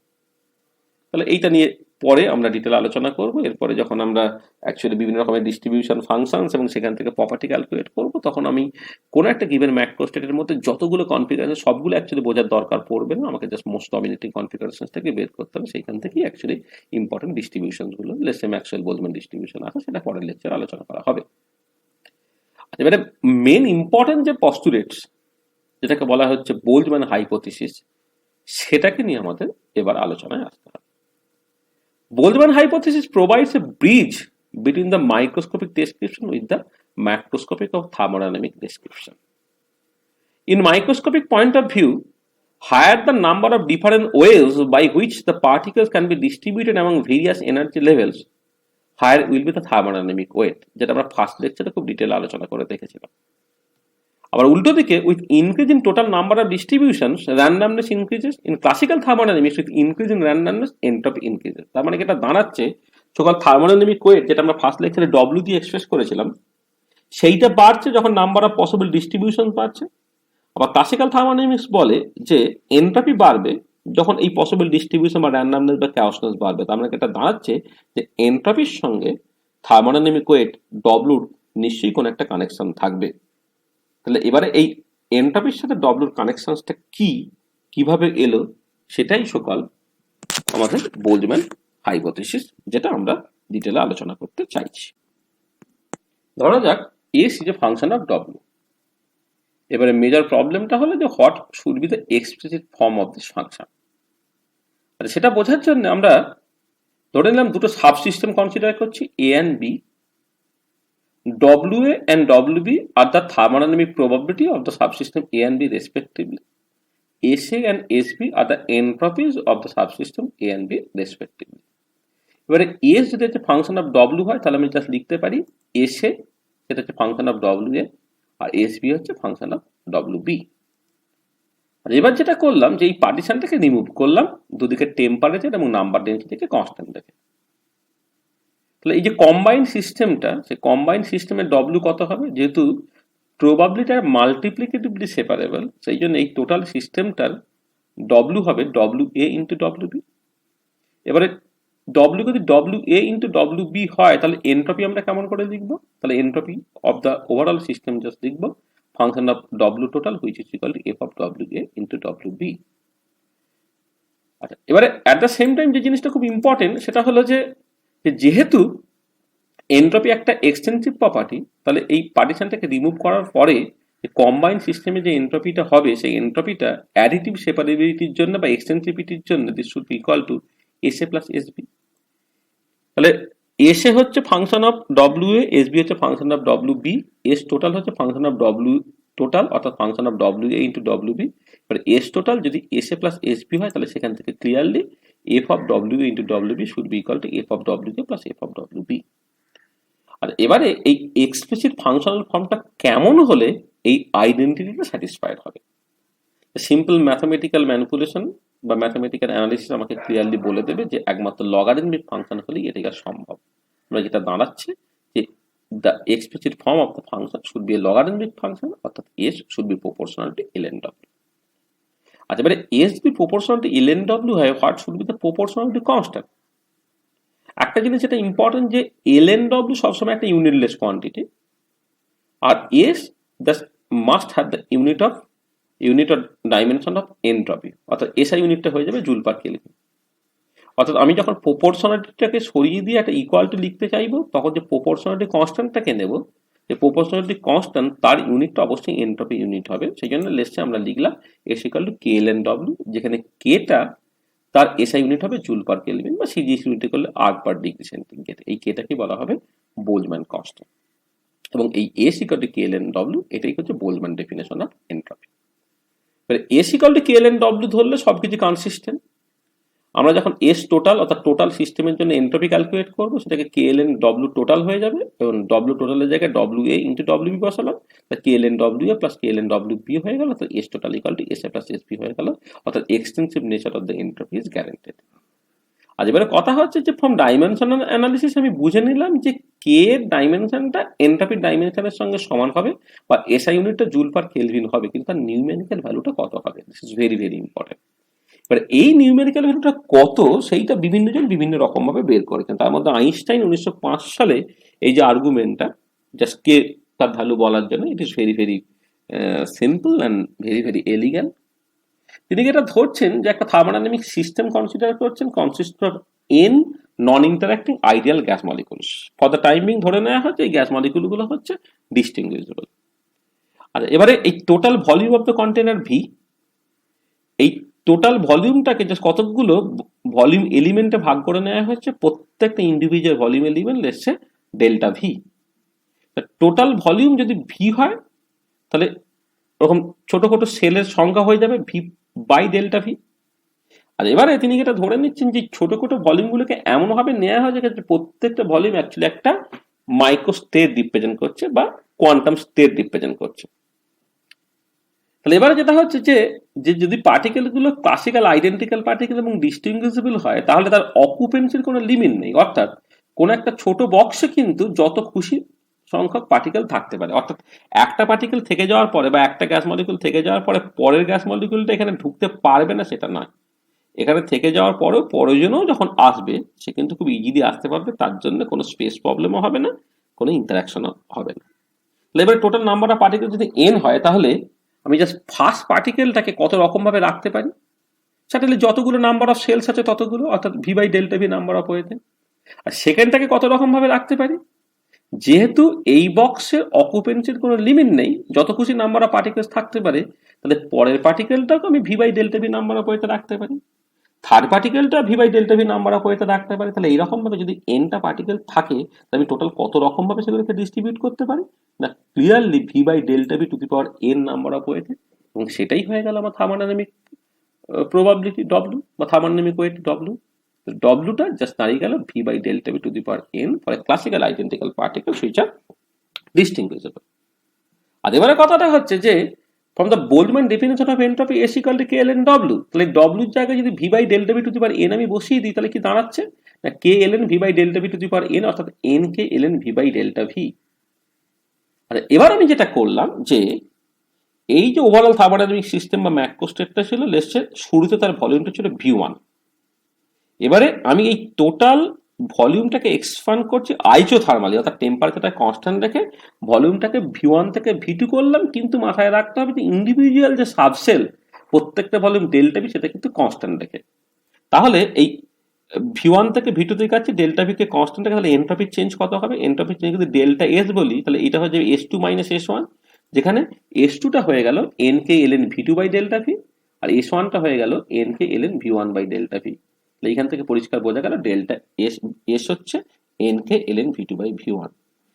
তাহলে এইটা নিয়ে পরে আমরা ডিটেল আলোচনা করব। এরপরে যখন আমরা অ্যাকচুয়ালি বিভিন্ন রকমের ডিস্ট্রিবিউশন ফাংশনস এবং সেখান থেকে প্রপার্টি ক্যালকুলেট করব, তখন আমি কোনো একটা গিভেন ম্যাক্রোস্টেটের মধ্যে যতগুলো কনফিগারেশন সবগুলো অ্যাকচুয়ালি বোঝার দরকার পড়বে না, আমাকে জাস্ট মোস্ট ডমিনেটিং কনফিগারেশন থেকে বের করতে হবে। সেইখান থেকেই অ্যাকচুয়ালি ইম্পর্টেন্ট ডিস্ট্রিবিউশনগুলো, লেটস ম্যাক্সওয়েল বোলজম্যান ডিস্ট্রিবিউশন আছে, সেটা পরের লেকচারে আলোচনা করা হবে। এবারে মেন ইম্পর্টেন্ট যে পস্টুলেটস, যেটাকে বলা হচ্ছে বোলজম্যান হাইপোথিসিস, সেটাকে নিয়ে আমাদের এবার আলোচনায় আসতে হবে। Boltzmann hypothesis provides a bridge between the microscopic description with the macroscopic of thermodynamic description. In microscopic point of view, higher the number of different ways by which the particles can be distributed among various energy levels, higher will be the thermodynamic weight, যেটা আমরা first লেকচারে খুব detail আলোচনা করে দেখেছিলাম। আবার উল্টো দিকে, with increase in total number of distributions, randomness increases. In classical thermodynamics, with increase in randomness entropy increases. তার মানে এটা দাঁড়াচ্ছে সকল থার্মোডাইনামিক ওয়েট, যেটা আমরা ফার্স্ট লেকচারে ডব্লিউ দিয়ে এক্সপ্রেস করেছিলাম, সেইটা বাড়ছে যখন নাম্বার অফ পসিবল ডিস্ট্রিবিউশন বাড়ছে। আবার ক্লাসিক্যাল থার্মোডাইনামিক্স বলে যে এন্ট্রপি বাড়বে যখন এই পসিবল ডিস্ট্রিবিউশন বা র্যান্ডামনেস বা chaosness বাড়বে। তার মানে এটা দাঁড়াচ্ছে যে এন্ট্রপির সঙ্গে থার্মোডাইনামিক ওয়েট ডব্লিউর নিশ্চয়ই কোনো একটা কানেকশন থাকবে। তাহলে এবারে এই এন্ট্রপির সাথে ডব্লিউর কানেকশনসটা কি, কিভাবে এলো, সেটাই সকল আমাদের বোলজম্যান হাইপোথিসিস, যেটা আমরা ডিটেলে আলোচনা করতে চাইছি। ধরা যাক S is a function of W. এবারে মেজর প্রবলেমটা হলো যে what should be the explicit form of this function. আর সেটা বোঝার জন্য আমরা ধরে নিলাম দুটো সাবসিস্টেম কনসিডার করছি, A and B. WA and WB are the thermodynamic probability of the subsystem A and B respectively. SA and SB are the entropies of the subsystem A and B respectively. এবারে S যদি হচ্ছে function of W হয়, তাহলে আমি just লিখতে পারি SA সেটা হচ্ছে ফাংশন অফ WA, আর SB হচ্ছে ফাংশন অফ WB। আর এবার যেটা করলাম যে এই পার্টিশনটাকে রিমুভ করলাম, দুদিকে টেম্পারেচার এবং নাম্বার ডেন্সিটিকে কনস্ট্যান্ট রেখে। তাহলে এই যে কম্বাইন সিস্টেমটা, সেই কম্বাইন সিস্টেমের ডব্লিউ কত হবে, যেহেতু প্রবাবিলিটি আর মাল্টিপ্লিকেটিভলি সেপারেবল, সেই জন্য এই টোটাল সিস্টেমটার ডব্লিউ হবে W A into W B. এবারে ডব্লিউ যদি W A into W B হয়, তাহলে এনট্রপি আমরা কেমন করে লিখবো? তাহলে entropy of the overall system just লিখবো function of W total which is equal to F of W A into W B. আচ্ছা, এবারে অ্যাট দ্য সেম টাইম যে জিনিসটা খুব ইম্পর্টেন্ট, সেটা হলো যে যেহেতু এনট্রপি একটা এক্সটেন্সিভ প্রপার্টি, তাহলে এই পার্টিশনটাকে রিমুভ করার পরে কম্বাইন সিস্টেমে যে এনট্রপিটা হবে, সেই এনট্রপিটা অ্যাডিটিভ সেপারেবিলিটির জন্য বা এক্সটেন্সিভিটির জন্য this should be equal to S A plus S B. তাহলে এস এ হচ্ছে function of W A, S B হচ্ছে function of W B, S total হচ্ছে ফাংশন অফ ডব্লিউ টোটাল অর্থাৎ function of W A into W B. এবার S total যদি S A plus S B হয়, তাহলে সেখান থেকে clearly F of W into W B should be equal to F of W A plus F of W B. আর এবারে এই explicit functional ফর্মটা কেমন হলে এই আইডেন্টিটিটা স্যাটিসফাইড হবে? সিম্পল ম্যাথমেটিক্যাল ম্যানিপুলেশন বা ম্যাথমেটিক্যাল অ্যানালিসিস আমাকে ক্লিয়ারলি বলে দেবে যে একমাত্র লগারিদমিক ফাংশন হলেই এটা সম্ভব। আমরা যেটা দাঁড়াচ্ছে যে the explicit form of the function should be a logarithmic function, অর্থাৎ S should be proportional to ln w। আচ্ছা, এবারে S B proportional to ln w হয়, what should be the proportional to constant. একটা জিনিস যেটা important যে ln w সবসময় একটা ইউনিটলেস কোয়ান্টিটি, আর S just must have the unit of dimension of entropy, অর্থাৎ এসআই ইউনিটটা হয়ে যাবে জুল পার কেলভিন। অর্থাৎ আমি যখন প্রপোর্শনালিটিটাকে সরিয়ে দিয়ে একটা ইকুয়ালিটি লিখতে চাইবো, তখন যে প্রপোর্শনালিটি কনস্ট্যান্টটাকে নেব, যে প্রপোর্শনালিটি কনস্ট্যান্ট তার ইউনিটটা অবশ্যই এনট্রপি ইউনিট হবে। সেই জন্য লেসে আমরা লিখলাম S equal to K ln w, যেখানে কেটা তার এসআই ইউনিট হবে জুল পার কেলভিন, বা সিজিএস ইউনিট করলে আর্ক পার ডিগ্রি সেন্টিগ্রেড। এই কেটাকে বলা হবে বোলজম্যান কনস্ট্যান্ট, এবং এই S equal to K ln w এটাই হচ্ছে Boltzmann definition of entropy. S equal to K ln w ধরলে সবকিছু কনসিস্টেন্ট। আমরা যখন এস টোটাল অর্থাৎ টোটাল সিস্টেমের জন্য এনট্রপি ক্যালকুলেট করবো, সেটাকে কে ln w টোটাল হয়ে যাবে, এবং ডব্লিউ টোটালের জায়গায় W A into W B বসালাম, তা K ln w A plus K ln w B হয়ে গেল। তো S total equal to S A plus S B হয়ে গেল, অর্থাৎ extensive nature of the entropy is guaranteed. আর এবারে কথা হচ্ছে যে ফ্রম ডাইমেনশনাল অ্যানালিসিস আমি বুঝে নিলাম যে কে এর ডাইমেনশনটা এনট্রপির ডাইমেনশনের সঙ্গে সমান হবে বা এসআই ইউনিটটা জুল পার কেলভিন হবে, কিন্তু তার নিউমেরিক্যাল ভ্যালুটা কত হবে, this is very very important. এবার এই নিউমেরিক্যাল ভ্যালুটা কত সেইটা বিভিন্ন জন বিভিন্ন রকম ভাবে বের করেছেন। তার মধ্যে আইনস্টাইন 1905 সালে এই যে আর্গুমেন্টটা জাস্ট কে তার ভ্যালু বলার জন্য, it is very very simple and very very elegant. তিনি যেটা ধরছেন যে একটা থার্মোডাইনামিক সিস্টেম কনসিডার করছেন consist of N non interacting ideal gas molecules. For the timing ধরে নেওয়া হচ্ছে এই গ্যাস মলিকুলগুলো হচ্ছে ডিস্টিংগুইজেবল। আর এবারে এই total volume of the container V, এই টোটাল ভলিউমটাকে জাস্ট কতগুলো ভলিউম এলিমেন্টে ভাগ করে নেওয়া হচ্ছে, প্রত্যেকটা individual volume element let's say delta V. Total volume যদি ভি হয় তাহলে ওরকম ছোট ছোট সেলের সংখ্যা হয়ে যাবে ভি বাই ডেল্টা ভি। আর এবারে তিনি যেটা ধরে নিচ্ছেন যে ছোট ছোট ভলিউমগুলোকে এমনভাবে নেওয়া হয় যে প্রত্যেকটা ভলিউম অ্যাকচুয়ালি একটা মাইক্রো স্টেট রিপ্রেজেন্ট করছে বা কোয়ান্টাম স্টেট রিপ্রেজেন্ট করছে। তাহলে এবারে যেটা হচ্ছে যে যদি পার্টিকেলগুলো ক্লাসিক্যাল আইডেন্টিক্যাল পার্টিকেল এবং ডিস্টিংগুইজেবল হয় তাহলে তার অকুপেন্সির কোনো লিমিট নেই, অর্থাৎ কোন একটা ছোট বক্সে কিন্তু যত খুশি সংখ্যক পার্টিকেল থাকতে পারে। অর্থাৎ একটা পার্টিকেল থেকে যাওয়ার পরে বা একটা গ্যাস মলিকুল থেকে যাওয়ার পরে পরের গ্যাস মলিকুলটা এখানে ঢুকতে পারবে না সেটা নয়, এখানে থেকে যাওয়ার পরেও প্রয়োজনেও যখন আসবে সে কিন্তু খুব ইজিলি আসতে পারবে, তার জন্য কোনো স্পেস প্রবলেমও হবে না, কোনো ইন্টারাকশনও হবে না। এবার টোটাল নাম্বার অফ পার্টিকেল যদি এন হয় তাহলে আমি জাস্ট ফার্স্ট পার্টিকেলটাকে কত রকম ভাবে রাখতে পারি, সেটা যতগুলো নাম্বার অফ সেলস আছে ততগুলো, অর্থাৎ V by delta V number of ওয়েতে। আর সেকেন্ডটাকে কত রকম ভাবে রাখতে পারি, যেহেতু এই বক্সের অকুপেন্সির কোনো লিমিট নেই, যত খুশি নাম্বার অফ পার্টিকেলস থাকতে পারে, তাহলে পরের পার্টিকেলটাকে আমি V by delta V number of ওয়েতে রাখতে পারি, থার্ড পার্টিকেলটা V by delta V number of ওয়েতে রাখতে পারি। তাহলে এইরকম ভাবে যদি এনটা পার্টিকেল থাকে তাহলে আমি টোটাল কত রকম ভাবে সেগুলোকে ডিস্ট্রিবিউট করতে পারি না, clearly V by delta V to the power N number of ওয়েতে, এবং সেটাই হয়ে গেল আমার থার্মোডাইনামিক প্রবাবিলিটি ডব্লিউ বা থার্মোডাইনামিক ওয়েট ডব্লিউ। ডব্লিউটা জাস্ট দাঁড়িয়ে গেল V by delta V to the power N for a classical identical particle which are distinguishable. আর এবারে কথাটা হচ্ছে যে from the Boltzmann definition of entropy S equal to K ln W, তাহলে W এর জায়গায় যদি V by delta V to the power n আমি বসিয়ে দিই তাহলে কি দাঁড়াচ্ছে না K ln V by delta V to the power n, অর্থাৎ n K ln V by delta V। আর এবার আমি যেটা করলাম যে এই যে ওভারঅল থার্মোডাইনামিক সিস্টেম বা ম্যাক্রো স্টেটটা ছিল, লেটস শুরুতে তার ভলিউমটা ছিল V1। এবারে আমি এই টোটাল ভলিউমটাকে এক্সপান্ড করছি আইসোথার্মালি, অর্থাৎ টেম্পারেচারটা কনস্ট্যান্ট রেখে ভলিউমটাকে V1 থেকে V2 করলাম, কিন্তু মাথায় রাখতে হবে যে ইন্ডিভিজুয়াল যে সাবসেল প্রত্যেকটা ভলিউম ডেল্টা ভি সেটা কিন্তু কনস্ট্যান্ট রেখে। তাহলে এই V1 থেকে V2 তে যাচ্ছি ডেল্টা ভি কে কনস্ট্যান্ট রেখে, তাহলে এনট্রপির চেঞ্জ কত হবে, এনট্রপির চেঞ্জ যদি ডেল্টা এস বলি তাহলে এটা হয়ে যাবে S2 মাইনাস S1, যেখানে S2 টা হয়ে গেল nk ln V2 by delta V আর S1 টা হয়ে গেল nk ln V1 by delta V. এইখান থেকে পরিষ্কার বোঝা গেল ডেল্টা এস এস হচ্ছে nk ln V2 by V1।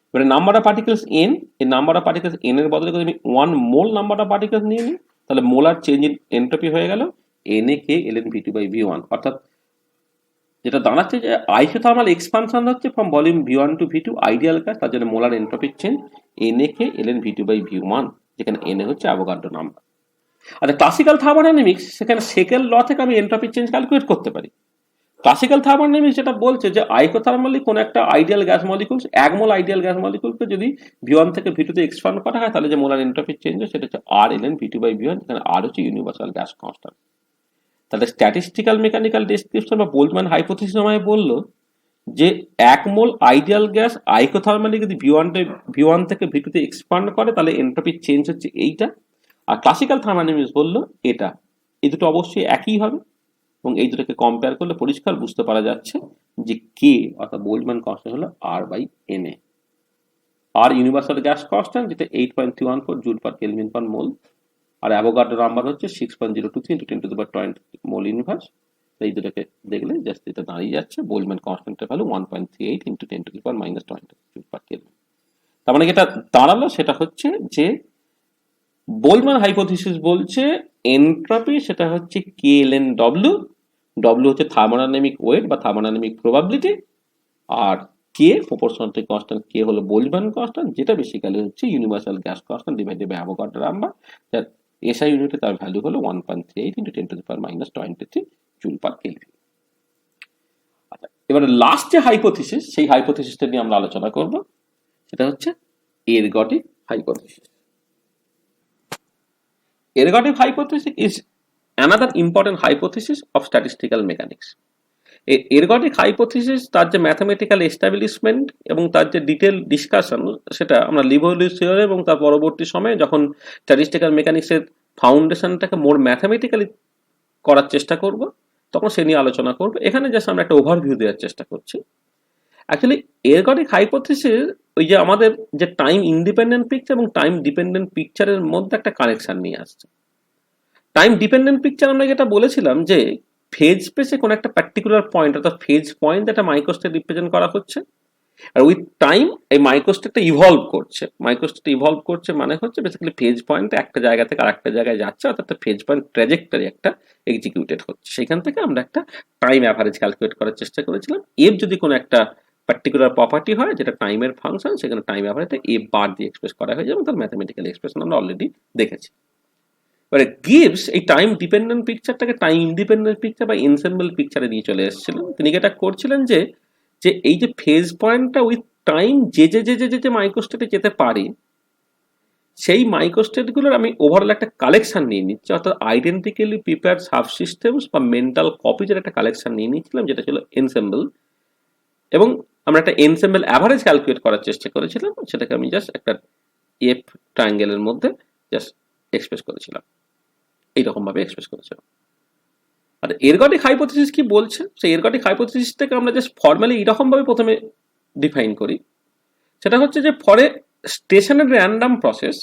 এবারে নাম্বার অফ পার্টিকেলস n, এই নাম্বার অফ পার্টিকেলস n এর বদলে যদি আমি 1 মোল নাম্বার অফ পার্টিকেলস নিয়ে নিই তাহলে মোলার চেঞ্জ ইন এনট্রপি হয়ে গেল nak ln V2 by V1, অর্থাৎ যেটা দাঁড়াচ্ছে যে আইসোথার্মাল এক্সপানশন হচ্ছে from volume V1 to V2 ideal gas, তার জন্য মোলার এনট্রপির change nak ln V2 by V1, যেখানে n হচ্ছে অ্যাভোগাড্রো নাম্বার। আচ্ছা, ক্লাসিক্যাল থার্মোডাইনামিক্স সেখানে সেকেন্ড ল থেকে আমি এনট্রপির চেঞ্জ ক্যালকুলেট করতে পারি। ক্লাসিক্যাল থার্মোডাইনামিক্স যেটা বলছে যে আইসোথার্মালি কোন একটা আইডিয়াল গ্যাস মলিকুল, এক মোল আইডিয়াল গ্যাস মলিকুলকে যদি V1 থেকে V2 তে এক্সপান্ড করা হয় তাহলে যে মোলার এনট্রপির চেঞ্জ হয় সেটা হচ্ছে R ln V2 by V1, যেখানে R হচ্ছে ইউনিভার্সাল গ্যাস কনস্ট্যান্ট। তাহলে স্ট্যাটিস্টিক্যাল মেকানিক্যাল ডেসক্রিপশন বা বোল্টম্যান হাইপোথিসিস আমায় বললো যে এক মোল আইডিয়াল গ্যাস আইসোথার্মালি যদি V1 থেকে V2 তে এক্সপান্ড করে তাহলে এনট্রপির চেঞ্জ হচ্ছে এইটা, আর ক্লাসিক্যাল থার্মোডাইনামিক্স বললো এটা, এই দুটো অবশ্যই একই হবে, এবং এই দুটোকে কম্পেয়ার করলে পরিষ্কার বুঝতে পারা যাচ্ছে যে কে অর্থাৎ বোল্টম্যান কনস্ট্যান্ট হলো R বাই Na। আর ইউনিভার্সাল গ্যাস কনস্ট্যান্ট যেটা 8.314 joule per kelvin per mole, আর অ্যাভোগাড্রো নাম্বার হচ্ছে 6.023 × 10 to the power 20 mole inverse. এই দুটোকে দেখলে জাস্ট এটা দাঁড়িয়ে যাচ্ছে বোল্টম্যান কনস্ট্যান্টের value 1.38 × 10 to the power -20 joule per kelvin. তার মানে যেটা দাঁড়ালো সেটা হচ্ছে যে বোল্টম্যান হাইপোথিসিস বলছে এনট্রপি সেটা হচ্ছে K ln W, W হচ্ছে থার্মোডাইনামিক ওয়েট বা থার্মোডাইনামিক প্রবাবিলিটি, আর K proportional to constant K হলো বোল্টম্যান কনস্ট্যান্ট, যেটা বেসিক্যালি হচ্ছে universal gas constant divided by Avogadro number, যার এসআই ইউনিটে তার ভ্যালু হলো 1.38 × 10 to the power -23 joule per kelvin. এবারে লাস্ট যে হাইপোথিসিস, সেই হাইপোথিসিসটা নিয়ে আমরা আলোচনা করব, সেটা হচ্ছে ergodic hypothesis. Ergodic hypothesis is another important hypothesis of statistical mechanics. Ergodic hypothesis, তার যে ম্যাথমেটিক্যাল এস্টাবলিশমেন্ট এবং তার যে ডিটেল ডিসকাশন, সেটা আমরা লিবলিউস থিওরি এবং তার পরবর্তী সময়ে যখন স্ট্যাটিস্টিক্যাল মেকানিক্সের ফাউন্ডেশনটাকে মোর ম্যাথমেটিক্যালি করার চেষ্টা করব, তখন সে নিয়ে আলোচনা করব। এখানে জাস্ট আমরা একটা ওভারভিউ দেওয়ার চেষ্টা করছি। অ্যাকচুয়ালি এরগটিক হাইপোথিসিস ওই যে আমাদের যে টাইম ইন্ডিপেন্ডেন্ট পিকচার এবং টাইম ডিপেন্ডেন্ট পিকচারের মধ্যে একটা কানেকশন নিয়ে আসছে। টাইম ডিপেন্ডেন্ট পিকচার আমরা যেটা বলেছিলাম যে ফেজ স্পেসে কোনো একটা পার্টিকুলার পয়েন্ট, অর্থাৎ ফেজ পয়েন্ট একটা মাইক্রোস্টেট রিপ্রেজেন্ট করা হচ্ছে, আর উইথ টাইম এই মাইক্রোস্টেটটা ইভলভ করছে। মাইক্রোস্টেট ইভলভ করছে মানে হচ্ছে বেসিক্যালি ফেজ পয়েন্ট একটা জায়গা থেকে আরেকটা জায়গায় যাচ্ছে, অর্থাৎ ফেজ পয়েন্ট ট্র্যাজেক্টরি একটা এক্সিকিউটেড হচ্ছে। সেখান থেকে আমরা একটা টাইম অ্যাভারেজ ক্যালকুলেট করার চেষ্টা করেছিলাম। এফ যদি কোনো একটা পার্টিকুলার প্রপার্টি হয় যেটা টাইমের ফাংশন, সেখানে টাইম অ্যাভারেজটা এফ বার দিয়ে এক্সপ্রেস করা হয়েছে এবং তার ম্যাথমেটিক্যাল এক্সপ্রেশন আমরা অলরেডি দেখেছি। এবারে গিভস এই টাইম ডিপেন্ডেন্ট পিকচারটাকে টাইম ইন্ডিপেন্ডেন্ট পিকচার বা এনসেম্বল পিকচারে নিয়ে চলে এসেছিলেন। তিনি এটা করছিলেন যে যে এই যে ফেজ পয়েন্টটা উইথ টাইম যে যে যে যে যে মাইক্রোস্টেটে যেতে পারে, সেই মাইক্রোস্টেটগুলোর আমি ওভারঅল একটা কালেকশন নিয়ে নিচ্ছি, অর্থাৎ আইডেন্টিক্যালি প্রিপেয়ার্ড সাবসিস্টেমস বা মেন্টাল কপিজের একটা কালেকশন নিয়ে নিচ্ছিলাম, যেটা ছিল এনসেম্বল। এবং আমরা একটা এনসেম্বল অ্যাভারেজ ক্যালকুলেট করার চেষ্টা করেছিলাম, সেটাকে আমি জাস্ট একটা এফ ট্রায়াঙ্গেলের মধ্যে জাস্ট এক্সপ্রেস করেছিলাম, এইরকম ভাবে এক্সপ্রেস করেছিলাম। আর এরগটিক হাইপোথিসিস কি বলছে, সেই এরগটিক হাইপোথিসিসটাকে আমরা জাস্ট ফর্মালি এরকম ভাবে প্রথমে ডিফাইন করি। সেটা হচ্ছে যে for a stationary random process,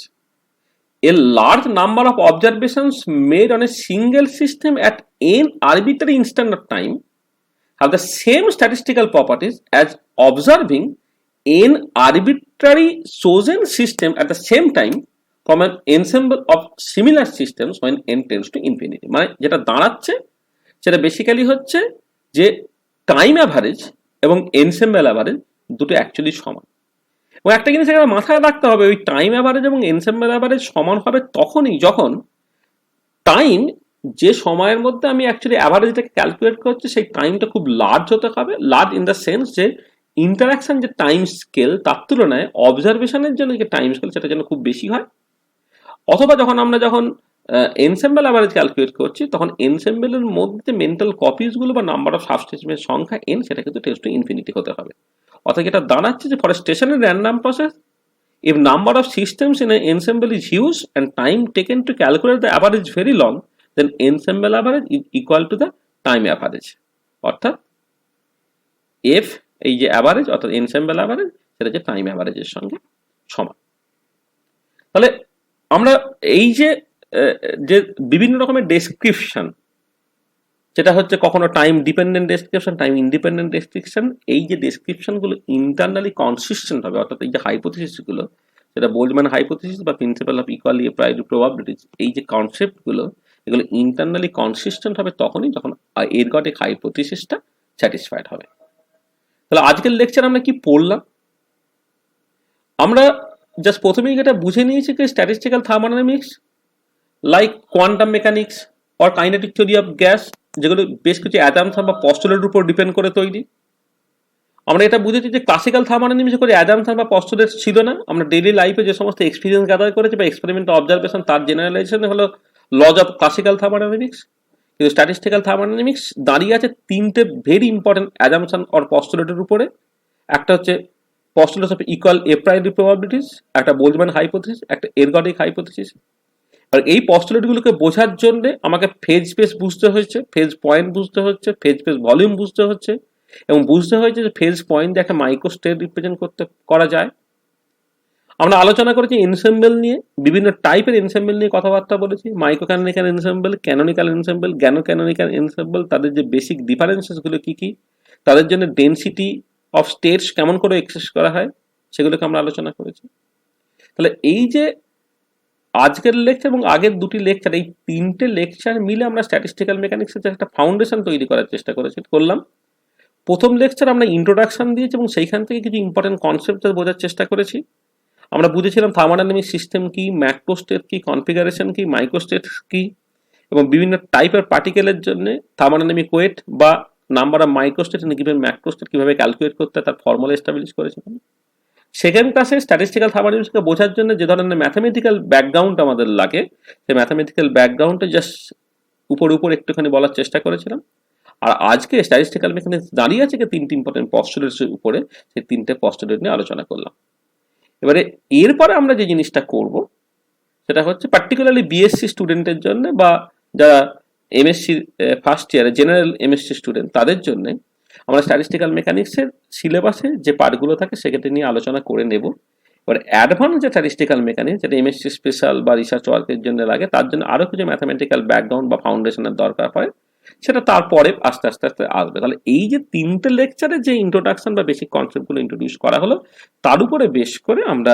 a large number of observations made on a single system at n arbitrary instant of time have the same statistical properties as observing n arbitrary chosen system at the same time from an ensemble of similar systems when n tends to infinity। মানে যেটা দাঁড়াচ্ছে সেটা basically হচ্ছে যে time average এবং ensemble average দুটো actually সমান। এবং একটা জিনিস এখানে মাথায় রাখতে হবে, ওই টাইম অ্যাভারেজ এবং এনসেম্বল অ্যাভারেজ সমান হবে তখনই যখন টাইম যে সময়ের মধ্যে আমি অ্যাকচুয়ালি অ্যাভারেজটাকে ক্যালকুলেট করছি সেই টাইমটা খুব লার্জ হতে হবে। লার্জ ইন দ্য সেন্স যে ইন্টারাকশন যে টাইম স্কেল তার তুলনায় অবজারভেশনের জন্য যে টাইম স্কেল সেটা যেন খুব বেশি হয়। অথবা যখন এনসেম্বল অ্যাভারেজ ক্যালকুলেট করছি, তখন এনসেম্বলের মধ্যে মেন্টাল কপিজগুলো বা নাম্বার অফ সাবস্টেশনের সংখ্যা এন, সেটা কিন্তু টেন্ডস টু ইনফিনিটি হতে হবে। অর্থাৎ এটা দাঁড়াচ্ছে যে for stationary random process, if number of systems in an ensemble is huge and time taken to calculate the average very long, then ensemble average is equal to the time average। অর্থাৎ f এই যে average অর্থাৎ ensemble average, সেটা যে time অ্যাভারেজের সঙ্গে সমান। তাহলে আমরা এই যে যে বিভিন্ন রকমের ডেসক্রিপশন, যেটা হচ্ছে কখনো time dependent description, time independent description, এই যে ডেসক্রিপশনগুলো ইন্টারনালি কনসিস্টেন্ট হবে, অর্থাৎ এই যে হাইপোথিসিসগুলো, সেটা বোল্টজম্যান হাইপোথিসিস বা principal of equally applied probabilities, এই যে কনসেপ্টগুলো এগুলো ইন্টারনালি কনসিস্টেন্ট হবে তখনই যখন এরগটিক হাইপোথিসিসটা স্যাটিসফাইড হবে। তাহলে আজকের লেকচার আমরা কি পড়লাম? আমরা জাস্ট প্রথমেই এটা বুঝে নিয়েছি যে statistical thermodynamics like quantum mechanics or kinetic theory of gas, যেগুলো বেশ কিছু অ্যাজাম্পশন বা পস্টুলেটের উপর ডিপেন্ড করে তৈরি। আমরা এটা বুঝেছি যে ক্লাসিক্যাল থার্মোডাইনামিক্সে করে অ্যাজাম্পশন বা পস্টুলেট ছিল না। আমরা ডেইলি লাইফে যে সমস্ত এক্সপিরিয়েন্স গ্যাদার করেছি বা এক্সপেরিমেন্টাল অবজারভেশন, তার জেনারেলাইজেশন হলো লজ অফ ক্লাসিক্যাল থার্মোডাইনামিক্স। কিন্তু স্ট্যাটিস্টিক্যাল থার্মোডাইনামিক্স দাঁড়িয়ে আছে তিনটে ভেরি ইম্পর্টেন্ট অ্যাজাম্পশন অর পস্টুলেটের উপরে। একটা হচ্ছে পস্টুলেটস অফ ইকুয়াল অ্যাপ্লাইড প্রবাবিলিটিস, একটা বোল্টজম্যান হাইপোথিসিস, একটা এরগটিক হাইপোথিসিস। আর এই পস্টুলেটগুলোকে বোঝার জন্য আমাকে ফেজ স্পেস বুঝতে হচ্ছে, ফেজ পয়েন্ট বুঝতে হচ্ছে, ফেজ স্পেস ভলিউম বুঝতে হচ্ছে, এবং বুঝতে হয়েছে যে ফেজ পয়েন্ট দিয়ে একটা মাইক্রোস্টেট রিপ্রেজেন্ট করা যায়। আমরা আলোচনা করেছি এনসেম্বল নিয়ে, বিভিন্ন টাইপের এনসেম্বল নিয়ে কথাবার্তা বলেছি। Micro canonical ensemble, canonical ensemble, জ্ঞানো ক্যানোনিক্যাল এনসেম্বল, তাদের যে বেসিক ডিফারেন্সেসগুলো কি কি, তাদের জন্য ডেনসিটি অফ স্টেটস কেমন করে এক্সেস করা হয়, সেগুলোকে আমরা আলোচনা করেছি। তাহলে এই যে আজকের লেকচার এবং আগের দুটি লেকচার, এই তিনটে লেকচার মিলে আমরা স্ট্যাটিস্টিক্যাল মেকানিক্সের একটা ফাউন্ডেশন তৈরি করার চেষ্টা করলাম। প্রথম লেকচার আমরা ইন্ট্রোডাকশন দিয়েছি এবং সেইখান থেকে কিছু ইম্পর্টেন্ট কনসেপ্ট বোঝার চেষ্টা করেছি। আমরা বুঝেছিলাম থার্মোডাইনামিক সিস্টেম কি, ম্যাক্রোস্টেট কি, কনফিগারেশন কি, মাইক্রোস্টেট কি, এবং বিভিন্ন টাইপের পার্টিকেলের জন্য থার্মোডাইনামিক ওয়েট বা number of microstate in given ম্যাক্রোস্টেট কিভাবে ক্যালকুলেট করতে হয় তার ফর্মুলা এস্টাবলিশ করেছিলাম। সেকেন্ড ক্লাসে স্ট্যাটিস্টিক্যাল থার্মোডাইনামিক্সকে বোঝার জন্য যে ধরনের ম্যাথামেটিক্যাল ব্যাকগ্রাউন্ড আমাদের লাগে, সেই ম্যাথামেটিক্যাল ব্যাকগ্রাউন্ডে জাস্ট উপর একটুখানি বলার চেষ্টা করেছিলাম। আর আজকে স্ট্যাটিস্টিক্যাল মেকানিক্স দাঁড়িয়ে আছে তিনটি ইম্পর্টেন্ট পস্টুলেটের উপরে, সেই তিনটে পস্টুলেট নিয়ে আলোচনা করলাম। এবারে এরপরে আমরা যে জিনিসটা করব সেটা হচ্ছে পার্টিকুলারলি বিএসসি স্টুডেন্টের জন্য বা যারা এমএসসি ফার্স্ট ইয়ারে জেনারেল এমএসসি স্টুডেন্ট তাদের জন্য আমরা স্ট্যাটিস্টিক্যাল মেকানিক্সের সিলেবাসে যে পার্টগুলো থাকে সেক্ষেত্রে নিয়ে আলোচনা করে নেব। এবার অ্যাডভান্স যে স্ট্যাটিস্টিক্যাল মেকানিক্স যেটা এমএসসি স্পেশাল বা রিসার্চ ওয়ার্কের জন্য লাগে, তার জন্য আরও কিছু ম্যাথামেটিক্যাল ব্যাকগ্রাউন্ড বা ফাউন্ডেশনের দরকার হয়, সেটা তারপরে আস্তে আস্তে আসবে। তাহলে এই যে তিনটে লেকচারে যে ইন্ট্রোডাকশন বা বেসিক কনসেপ্টগুলো ইন্ট্রোডিউস করা হলো, তার উপরে বেশ করে আমরা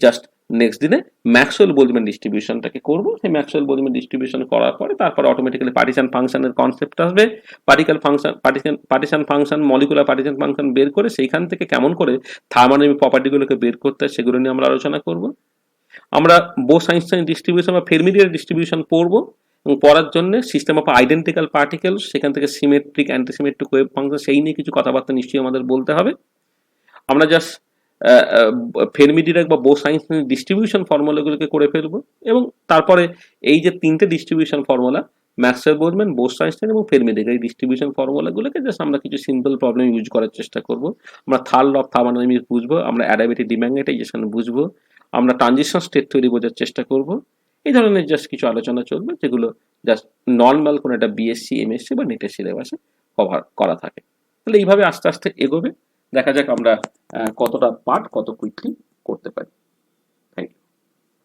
জাস্ট নেক্সট দিনে ম্যাক্সওয়েল বোলজম্যান ডিস্ট্রিবিউশনটাকে করবো। সেই ম্যাক্সওয়েল বোলজম্যান ডিস্ট্রিবিউশন করার পরে তারপরে অটোমেটিক্যালি পার্টিশন ফাংশনের কনসেপ্ট আসবে। Partition function, molecular partition function বের করে সেইখান থেকে কেমন করে থার্মোডাইনামিক প্রপার্টিগুলোকে বের করতে হয় সেগুলো নিয়ে আমরা আলোচনা করব। আমরা বোস-আইনস্টাইন ডিস্ট্রিবিউশন বা ফেরমিডিয়ার ডিস্ট্রিবিউশন পড়বো, এবং পড়ার জন্য সিস্টেম অফ আইডেন্টিক্যাল পার্টিকেলস, সেখান থেকে সিমেট্রিক অ্যান্টিসিমেট্রিক ওয়েভ ফাংশন, সেই নিয়ে কিছু কথাবার্তা নিশ্চয়ই আমাদের বলতে হবে। আমরা জাস্ট ফেরমি-ডিরাক বা বোস-আইনস্টাইন ডিস্ট্রিবিউশন ফর্মুলাগুলোকে করে ফেলবো, এবং তারপরে এই যে তিনটে ডিস্ট্রিবিউশন ফর্মুলা ম্যাক্সওয়েল-বোলজম্যান, বোস-আইনস্টাইন এবং ফেরমি-ডিরাক, এই ডিস্ট্রিবিউশন ফর্মুলাগুলোকে জাস্ট আমরা কিছু সিম্পল প্রবলেম ইউজ করার চেষ্টা করব। আমরা থার্ড ল অফ থার্মোডাইনামিক্স বুঝবো, আমরা অ্যাডাবেটিভ ডিম্যাগনেটাইজেশন বুঝবো, আমরা ট্রানজিশন স্টেট থিওরি বোঝার চেষ্টা করব। এই ধরনের জাস্ট কিছু আলোচনা চলবে যেগুলো জাস্ট নর্মাল কোনো একটা বিএসসি, এমএসসি বা নেটের সিলেবাসে কভার করা থাকে। তাহলে এইভাবে আস্তে আস্তে এগোবে, দেখা যাক আমরা কতটা পার্ট কত কুইকলি করতে পারি।